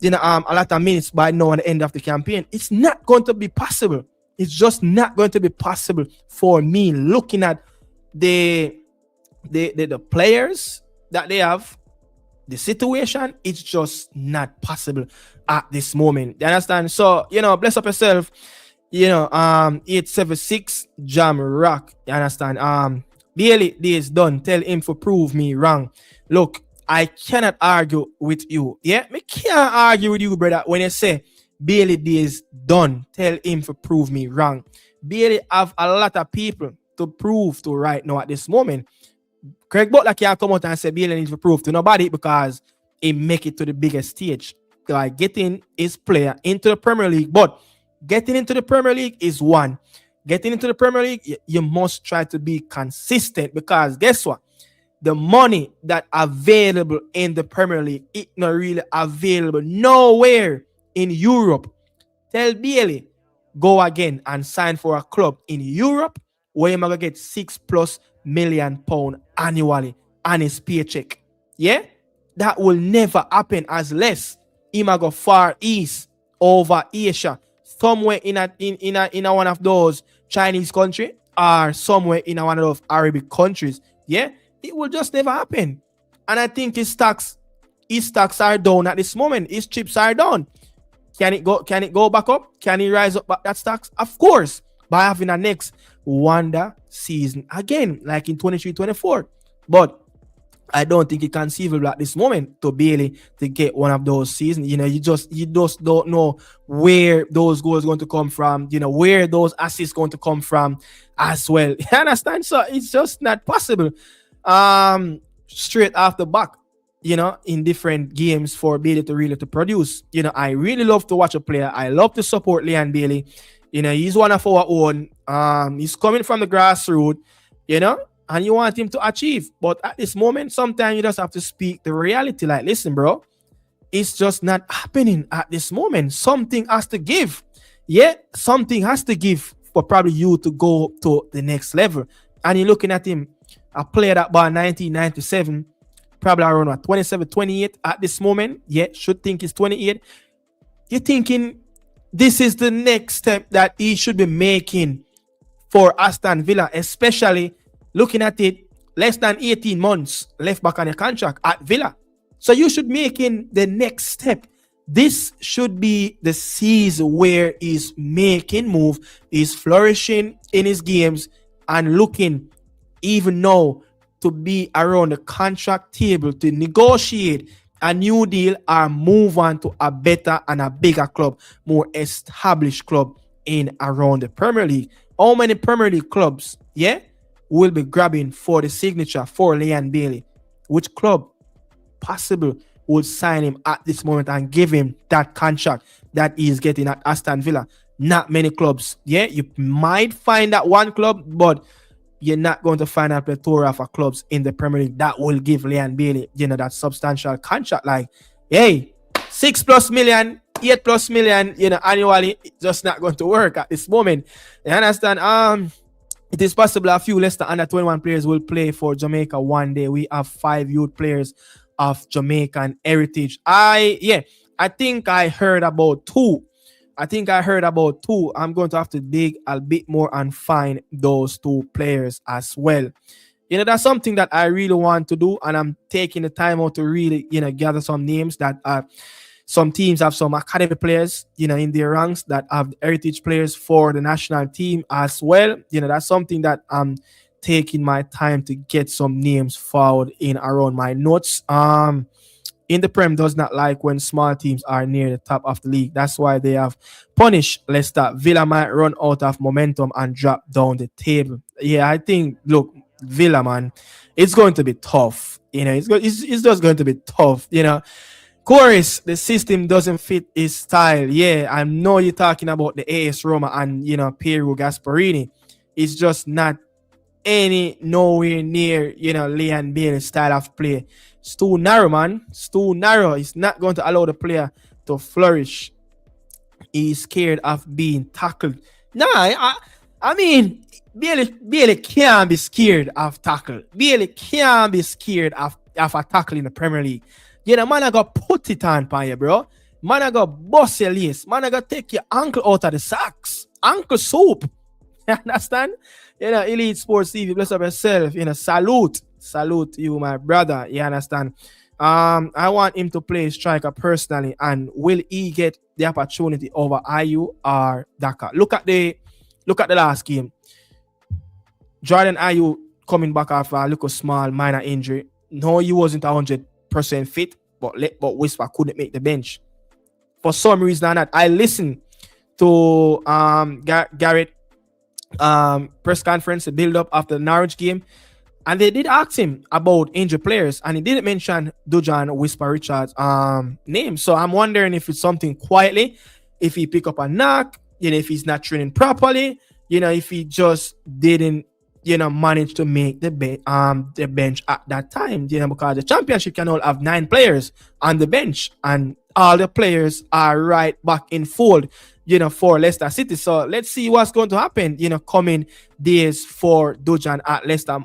a lot of minutes by now at the end of the campaign. It's not going to be possible. It's just not going to be possible for me looking at the players that they have, the situation. It's just not possible at this moment. You understand? So, bless up yourself. 876 Jam Rock. You understand? Bailey, this is done. Tell him to prove me wrong. Look, I cannot argue with you. Yeah, me can't argue with you, brother. When you say Bailey is done, tell him to prove me wrong. Bailey have a lot of people to prove to right now at this moment. Craig Butler can't come out and say Bailey needs to prove to nobody because he make it to the biggest stage. Like getting his player into the Premier League. But getting into the Premier League is one. Getting into the Premier League, you must try to be consistent because guess what? The money that available in the Premier League, it's not really available nowhere in Europe. Tell Bailey, go again and sign for a club in Europe where you're going to get £6+ million annually on his paycheck. Yeah? That will never happen as less he might go far east over Asia, somewhere in a one of those Chinese country or somewhere in one of those Arabic countries. Yeah? It will just never happen. And I think his stocks are down at this moment. His chips are down. Can it go back up? Can he rise up back that stocks? Of course. By having a next wonder season again, like in 23-24. But I don't think it's conceivable at this moment to Bailey to get one of those seasons. You just don't know where those goals are going to come from, where those assists going to come from as well. You understand? So it's just not possible. Straight off the back, in different games for Bailey to really to produce. I really love to watch a player. I love to support Leon Bailey. He's one of our own. He's coming from the grassroots, and you want him to achieve. But at this moment, sometimes you just have to speak the reality. Like, listen, bro, it's just not happening at this moment. Something has to give. Yeah, something has to give for probably you to go to the next level. And you're looking at him, a player that by 1997, probably around 27, 28 at this moment. Yeah, should think he's 28. You're thinking this is the next step that he should be making for Aston Villa, especially looking at it, less than 18 months left back on a contract at Villa. So you should making the next step. This should be the season where he's making move, he's flourishing in his games and looking even now to be around the contract table to negotiate a new deal or move on to a better and a bigger club, more established club in around the Premier League. How many Premier League clubs, will be grabbing for the signature for Leon Bailey? Which club possible would sign him at this moment and give him that contract that he's getting at Aston Villa? Not many clubs. Yeah, you might find that one club, but you're not going to find a plethora of clubs in the Premier League that will give Leon Bailey, that substantial contract. Like, hey, $6+ million, $8+ million, annually. It's just not going to work at this moment. You understand? It is possible a few Leicester under 21 players will play for Jamaica one day. We have 5 youth players of Jamaican heritage. I think I heard about 2. I'm going to have to dig a bit more and find those 2 players as well. That's something that I really want to do, and I'm taking the time out to really, gather some names that some teams have some academy players, in their ranks that have heritage players for the national team as well. That's something that I'm taking my time to get some names forward in around my notes. In the Prem does not like when small teams are near the top of the league. That's why they have punished Leicester. Villa might run out of momentum and drop down the table. Yeah, I think, look, Villa, man, it's going to be tough. It's just going to be tough. Chorus, the system doesn't fit his style. Yeah, I know you're talking about the AS Roma and, Piero Gasparini. It's just not nowhere near, Leon Bailey's style of play. It's too narrow, man. It's too narrow. It's not going to allow the player to flourish. He's scared of being tackled. Nah, I mean, Bailey can't be scared of tackle. Bailey can't be scared of a tackle in the Premier League. Man, I got put it on you, bro. Man, I go bust your lace. Man, I go take your ankle out of the socks. Ankle soup. You understand? Elite Sports TV, bless up yourself. Salute. Salute you, my brother. You understand? I want him to play striker personally. And will he get the opportunity over Ayew or Daka? Look at the last game. Jordan Ayew coming back after a little small minor injury. No, he wasn't 100% fit, but Whisper couldn't make the bench. For some reason or not, I listened to Garrett press conference, the build up after the Norwich game, and they did ask him about injured players, and he didn't mention Dujan Whisper Richards' name. So I'm wondering if it's something quietly, if he pick up a knock, if he's not training properly, if he just didn't manage to make the bench at that time, because the championship can all have 9 players on the bench, and all the players are right back in fold, for Leicester City. So let's see what's going to happen, coming days for Dujan at Leicester.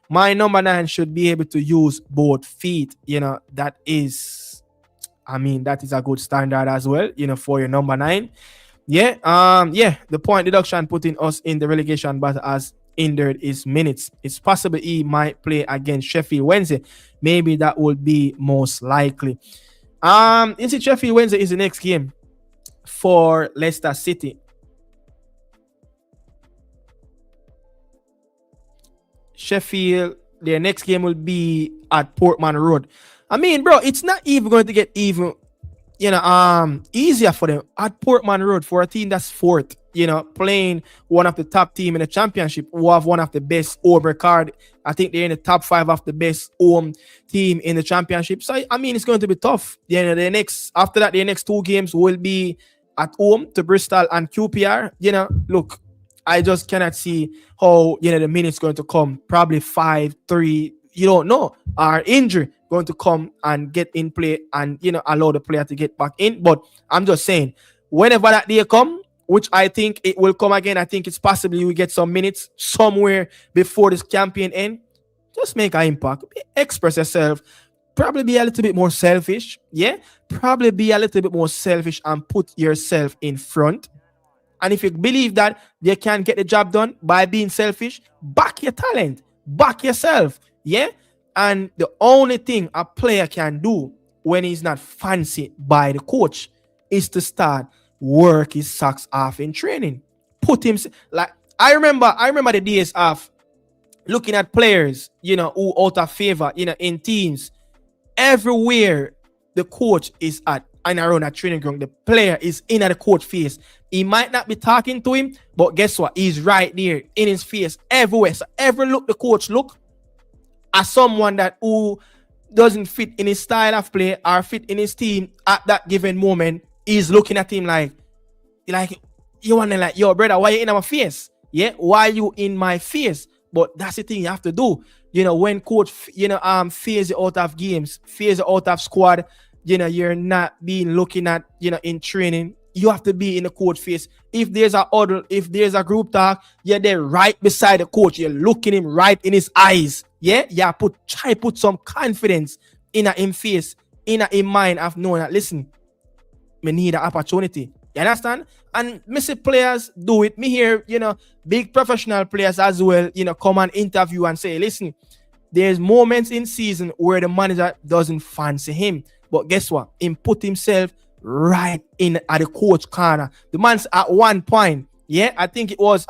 My number 9 should be able to use both feet. That is a good standard as well, for your number 9. The point deduction putting us in the relegation battle as injured is minutes. It's possible he might play against Sheffield Wednesday. Maybe that would be most likely. Sheffield Wednesday is the next game for Leicester City. Sheffield, their next game will be at Portman Road. Bro, it's not even going to get even easier for them at Portman Road for a team that's 4th, playing one of the top team in the championship, who have one of the best home record. I think they're in the top 5 of the best home team in the championship. So it's going to be tough. After that, the next 2 games will be at home to Bristol and QPR. Look, I just cannot see how the minutes going to come. Probably 5-3. You don't know. Our injury going to come and get in play and allow the player to get back in. But I'm just saying, whenever that day come, which I think it will come again, I think it's possible you will get some minutes somewhere before this campaign end. Just make an impact. Express yourself. Probably be a little bit more selfish. Probably be a little bit more selfish and put yourself in front. And if you believe that you can get the job done by being selfish, back your talent. Back yourself. And the only thing a player can do when he's not fancy by the coach is to start work his socks off in training. Put him like I remember the days of looking at players, who out of favor, in teams. Everywhere the coach is at and around a training ground, the player is in at the coach face. He might not be talking to him, but guess what? He's right there in his face everywhere. So every look the coach look, as someone that who doesn't fit in his style of play or fit in his team at that given moment, is looking at him like you want to like, yo, brother, why you in my face? Why you in my face? But that's the thing you have to do. When coach, phase you out of games, phase you out of squad, you're not being looking at, in training. You have to be in the coach face. If there's a huddle, if there's a group talk, you're there right beside the coach. You're looking him right in his eyes. Try put some confidence in him face, in mind of knowing that, listen, me need an opportunity. You understand? And missing players do it. Me hear, big professional players as well, come and interview and say, listen, there's moments in season where the manager doesn't fancy him. But guess what? He put himself right in at the coach corner. The man's at one point, I think it was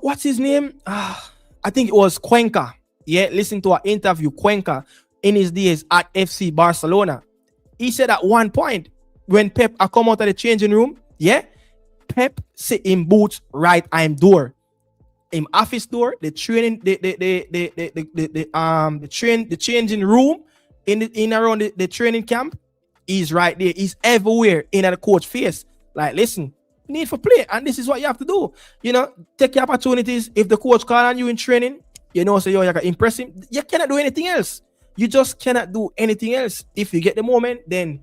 what's his name? I think it was Cuenca. Listen to an interview, Cuenca, in his days at FC Barcelona. He said at one point when Pep come out of the changing room, Pep sit in boots right I'm door. In office door, the training, the changing room in around the training camp, he's right there. He's everywhere in the coach face. Like, listen, need for play, and this is what you have to do. Take your opportunities. If the coach call on you in training, so you can impress him. You cannot do anything else. You just cannot do anything else. If you get the moment, then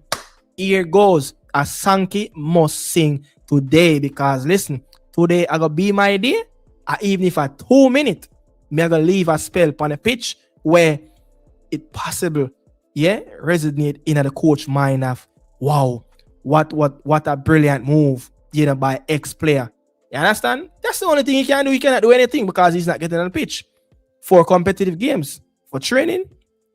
here goes. A Sankey must sing today, because listen, today I gonna be my day. Even if at 2 minutes, me gonna leave a spell on the pitch where it possible, resonate in the coach mind of wow, what a brilliant move, by X player. You understand? That's the only thing he can do. He cannot do anything because he's not getting on the pitch. For competitive games, for training,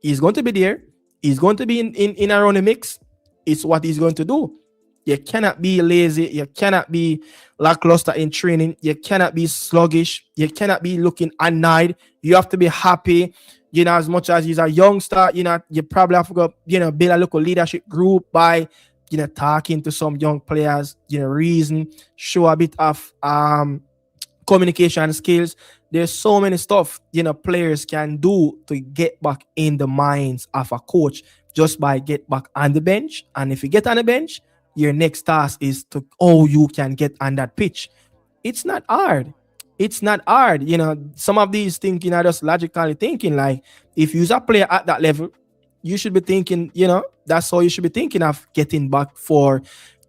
he's going to be there. He's going to be in around the mix. It's what he's going to do. You cannot be lazy. You cannot be lackluster in training. You cannot be sluggish. You cannot be looking annoyed. You have to be happy. As much as he's a youngster, you probably have to go, build a local leadership group by, talking to some young players, reason, show a bit of communication skills. There's so many stuff, players can do to get back in the minds of a coach just by get back on the bench. And if you get on the bench, your next task is to you can get on that pitch. It's not hard. It's not hard. Some of these things, just logically thinking, like if you're a player at that level, you should be thinking, that's how you should be thinking of getting back for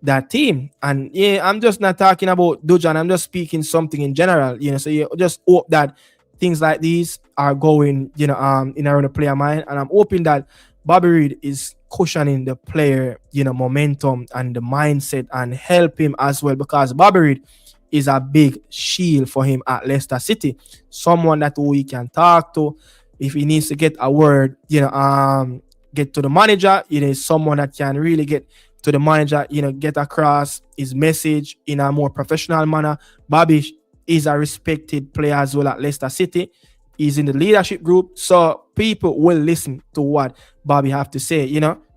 that team. And I'm just not talking about Dujan. I'm just speaking something in general, so you just hope that things like these are going, in around the player mind. And I'm hoping that Bobby Reid is cushioning the player, momentum and the mindset and help him as well, because Bobby Reid is a big shield for him at Leicester City. Someone that he can talk to if he needs to get a word, get to the manager. Someone that can really get to the manager, get across his message in a more professional manner. Bobby is a respected player as well at Leicester City. He's in the leadership group, so people will listen to what Bobby have to say,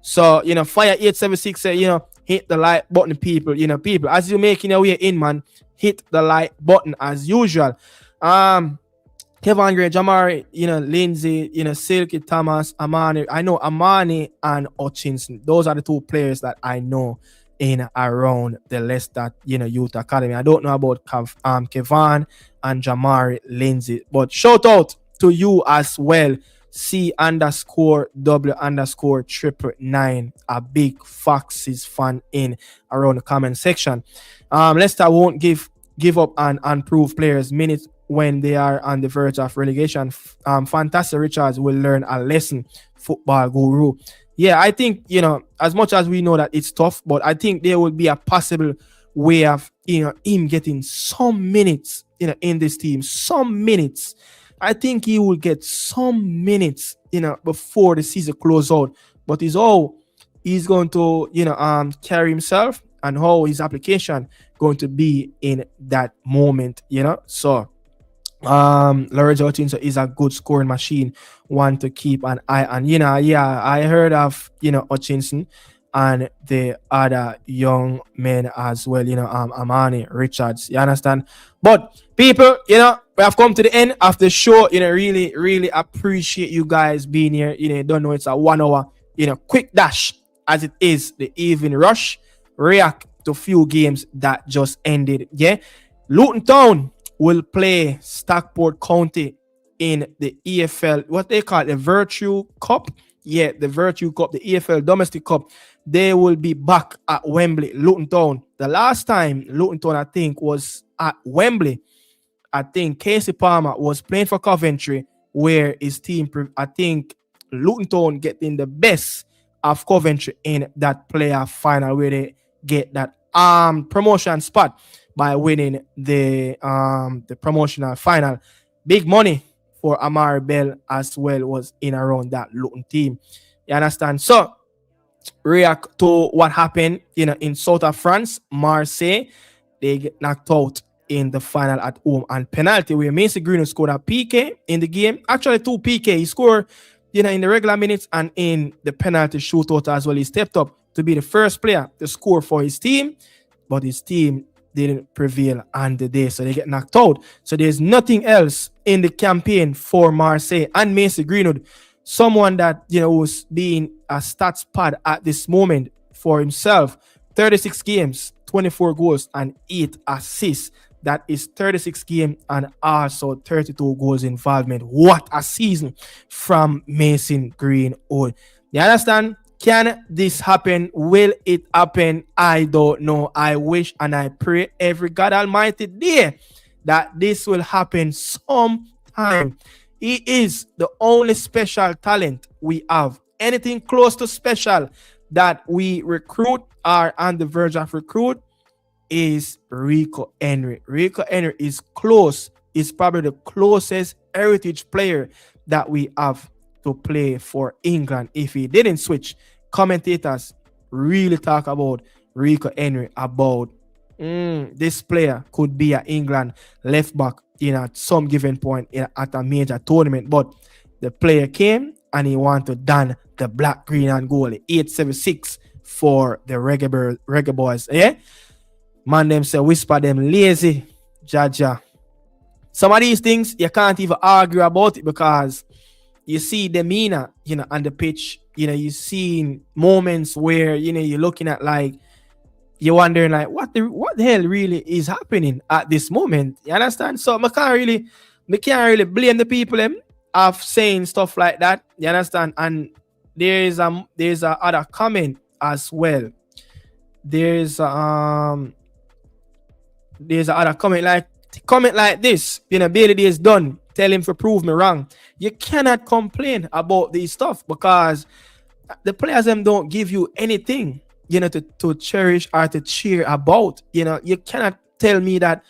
So, Fire 876 say, hit the like button, people, people. As you're making your way in, man, hit the like button as usual. Kevin Gray, Jamari, Lindsay, Silky, Thomas, Amani. I know Amani and Hutchinson. Those are the two players that I know in around the Leicester, youth academy. I don't know about Kevin and Jamari Lindsay, but shout out to you as well. C_W_999, a big Foxes fan in around the comment section. Leicester won't give up on unproved players minutes when they are on the verge of relegation. Fantastic Richards will learn a lesson, football guru. Yeah, I think, as much as we know that it's tough, but I think there will be a possible way of, him getting some minutes, in this team, some minutes. I think he will get some minutes, before the season closes out. But it's how he's going to, carry himself and how his application going to be in that moment, So, Lorenzo Hutchinson is a good scoring machine, one to keep an eye on. I heard of Hutchinson and the other young men as well, Amani, Richards, you understand? But people, we have come to the end of the show. Really, really appreciate you guys being here. Don't know it's a 1 hour, quick dash as it is the evening rush. React to few games that just ended. Yeah, Luton Town will play Stockport County in the EFL, what they call the Virtue Cup. Yeah, the Virtue Cup, the EFL Domestic Cup. They will be back at Wembley, Luton Town. The last time Luton Town, I think, was at Wembley, I think Kasey Palmer was playing for Coventry, where his team, I think Luton Town getting the best of Coventry in that playoff final, where they get that promotion spot by winning the promotional final. Big money for Amari Bell as well was in around that Luton team. You understand? So, react to what happened, in south of France, Marseille. They get knocked out in the final at home and penalty, where Mason Greenwood scored a PK in the game. Actually, 2 PK. He scored, in the regular minutes and in the penalty shootout as well. He stepped up to be the first player to score for his team, but his team didn't prevail on the day, so they get knocked out. So there's nothing else in the campaign for Marseille and Mason Greenwood, someone that was being a stats pad at this moment for himself. 36 games, 24 goals and 8 assists. That is 36 games and also 32 goals involvement. What a season from Mason Greenwood. You understand? Can this happen? Will it happen? I don't know. I wish and I pray every God Almighty day that this will happen sometime. He is the only special talent we have anything close to special that we recruit are on the verge of recruit is Rico Henry. Rico Henry is close. Is probably the closest heritage player that we have to play for England. If he didn't switch, commentators really talk about Rico Henry about this player could be an England left back at some given point at a major tournament. But the player came and he wanted to don the black, green, and gold. 876 for the Reggae Boyz. Yeah? Man, them say whisper them lazy. Jaja. Some of these things you can't even argue about it because you see demeanor, on the pitch. You see moments where you're looking at like you're wondering like what the hell really is happening at this moment. You understand? So I can't really blame the people them of saying stuff like that. You understand? And there's a other comment as well. There's a other comment like this. Bailey Day is done. Tell him to prove me wrong. You cannot complain about these stuff because the players them don't give you anything, to cherish or to cheer about. You cannot tell me that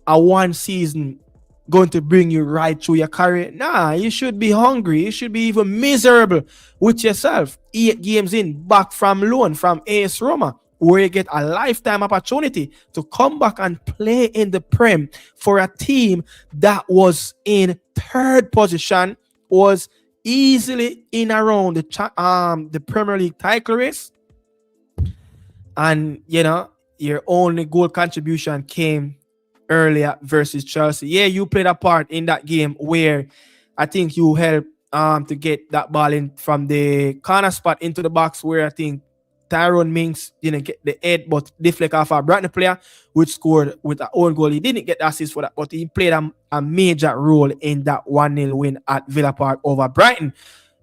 a one season going to bring you right through your career. Nah, you should be hungry. You should be even miserable with yourself. 8 games in, back from loan from AS Roma, where you get a lifetime opportunity to come back and play in the Prem for a team that was in 3rd position, was easily in around the Premier League title race. And, your only goal contribution came earlier versus Chelsea. Yeah, you played a part in that game where I think you helped to get that ball in from the corner spot into the box where I think Tyrone Mings didn't get the head but deflect off a Brighton player, which scored with an own goal. He didn't get the assist for that, but he played a major role in that 1-0 win at Villa Park over Brighton.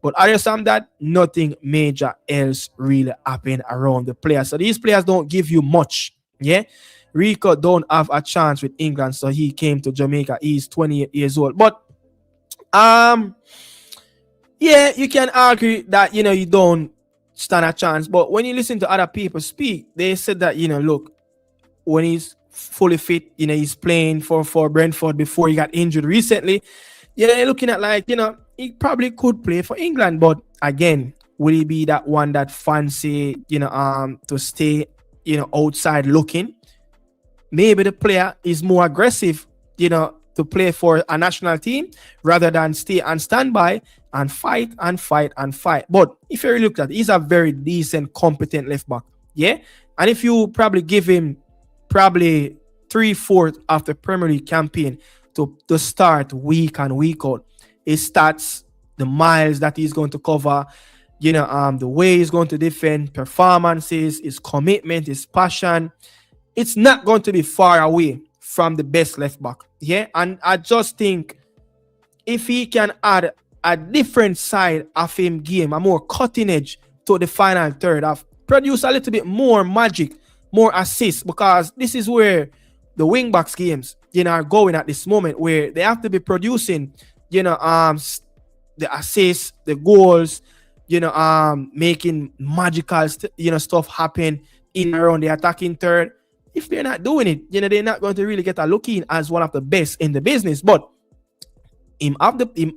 But other than that, nothing major else really happened around the players. So these players don't give you much. Yeah. Rico don't have a chance with England, so he came to Jamaica. He's 28 years old. But yeah, you can argue that you don't stand a chance. But when you listen to other people speak, they said that look, when he's fully fit, he's playing for Brentford before he got injured recently. You're looking at like he probably could play for England, but again, will he be that one that fancy to stay outside looking? Maybe the player is more aggressive, to play for a national team rather than stay on standby and fight and fight and fight. But if you look at it, he's a very decent, competent left back. Yeah. And if you probably give him probably 3/4 of the Premier League campaign to start week and week out, his stats, the miles that he's going to cover, the way he's going to defend, performances, his commitment, his passion, it's not going to be far away from the best left back. Yeah. And I just think if he can add a different side of him game, a more cutting edge to the final third, of produce a little bit more magic, more assists, because this is where the wing backs games, are going at this moment, where they have to be producing, the assists, the goals, making magical, stuff happen in and around the attacking third. If they're not doing it, they're not going to really get a look in as one of the best in the business. But him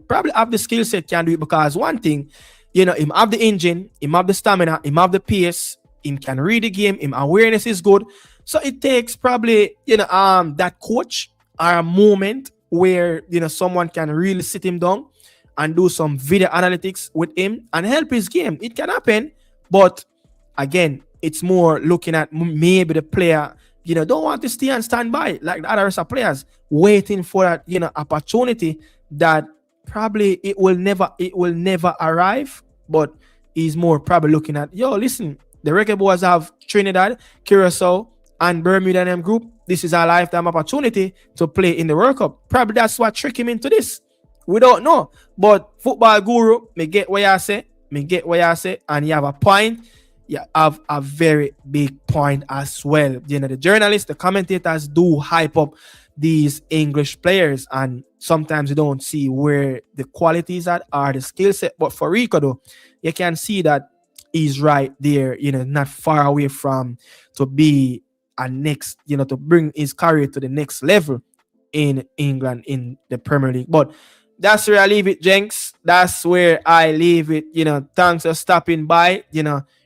probably have the skill set, can do it, because one thing, him have the engine, him have the stamina, him have the pace, him can read the game, him awareness is good. So it takes probably, that coach or a moment where, someone can really sit him down and do some video analytics with him and help his game. It can happen, but again, it's more looking at maybe the player, don't want to stay and stand by like the other players, waiting for that, opportunity that probably it will never arrive. But he's more probably looking at, listen, the Reggae Boyz have Trinidad, Curacao, and Bermuda in them group. This is a lifetime opportunity to play in the World Cup. Probably that's what tricked him into this. We don't know. But football guru, me get what you say, and you have a point. You have a very big point as well. The journalists, the commentators do hype up these English players, and sometimes you don't see where the qualities at or the skill set. But for Rico, though, you can see that he's right there, not far away from to be a next, to bring his career to the next level in England in the Premier League. But that's where I leave it, Jenks. That's where I leave it. Thanks for stopping by.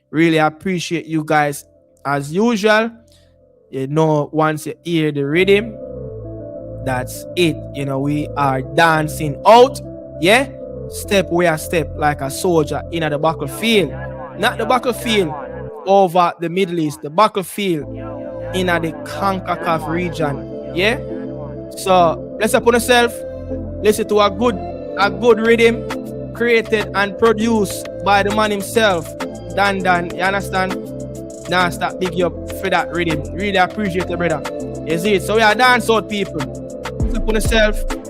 Really appreciate you guys as usual. Once you hear the rhythm, that's it. We are dancing out. Yeah? Step where step like a soldier in the battlefield. Not the battlefield over the Middle East, the battlefield in the CONCACAF region. Yeah? So let's up on yourself. Listen to a good rhythm created and produced by the man himself, Dan. You understand? Now start big you up for that rhythm. Really appreciate it, brother. You see it? So we are dance out, people. Listen to yourself.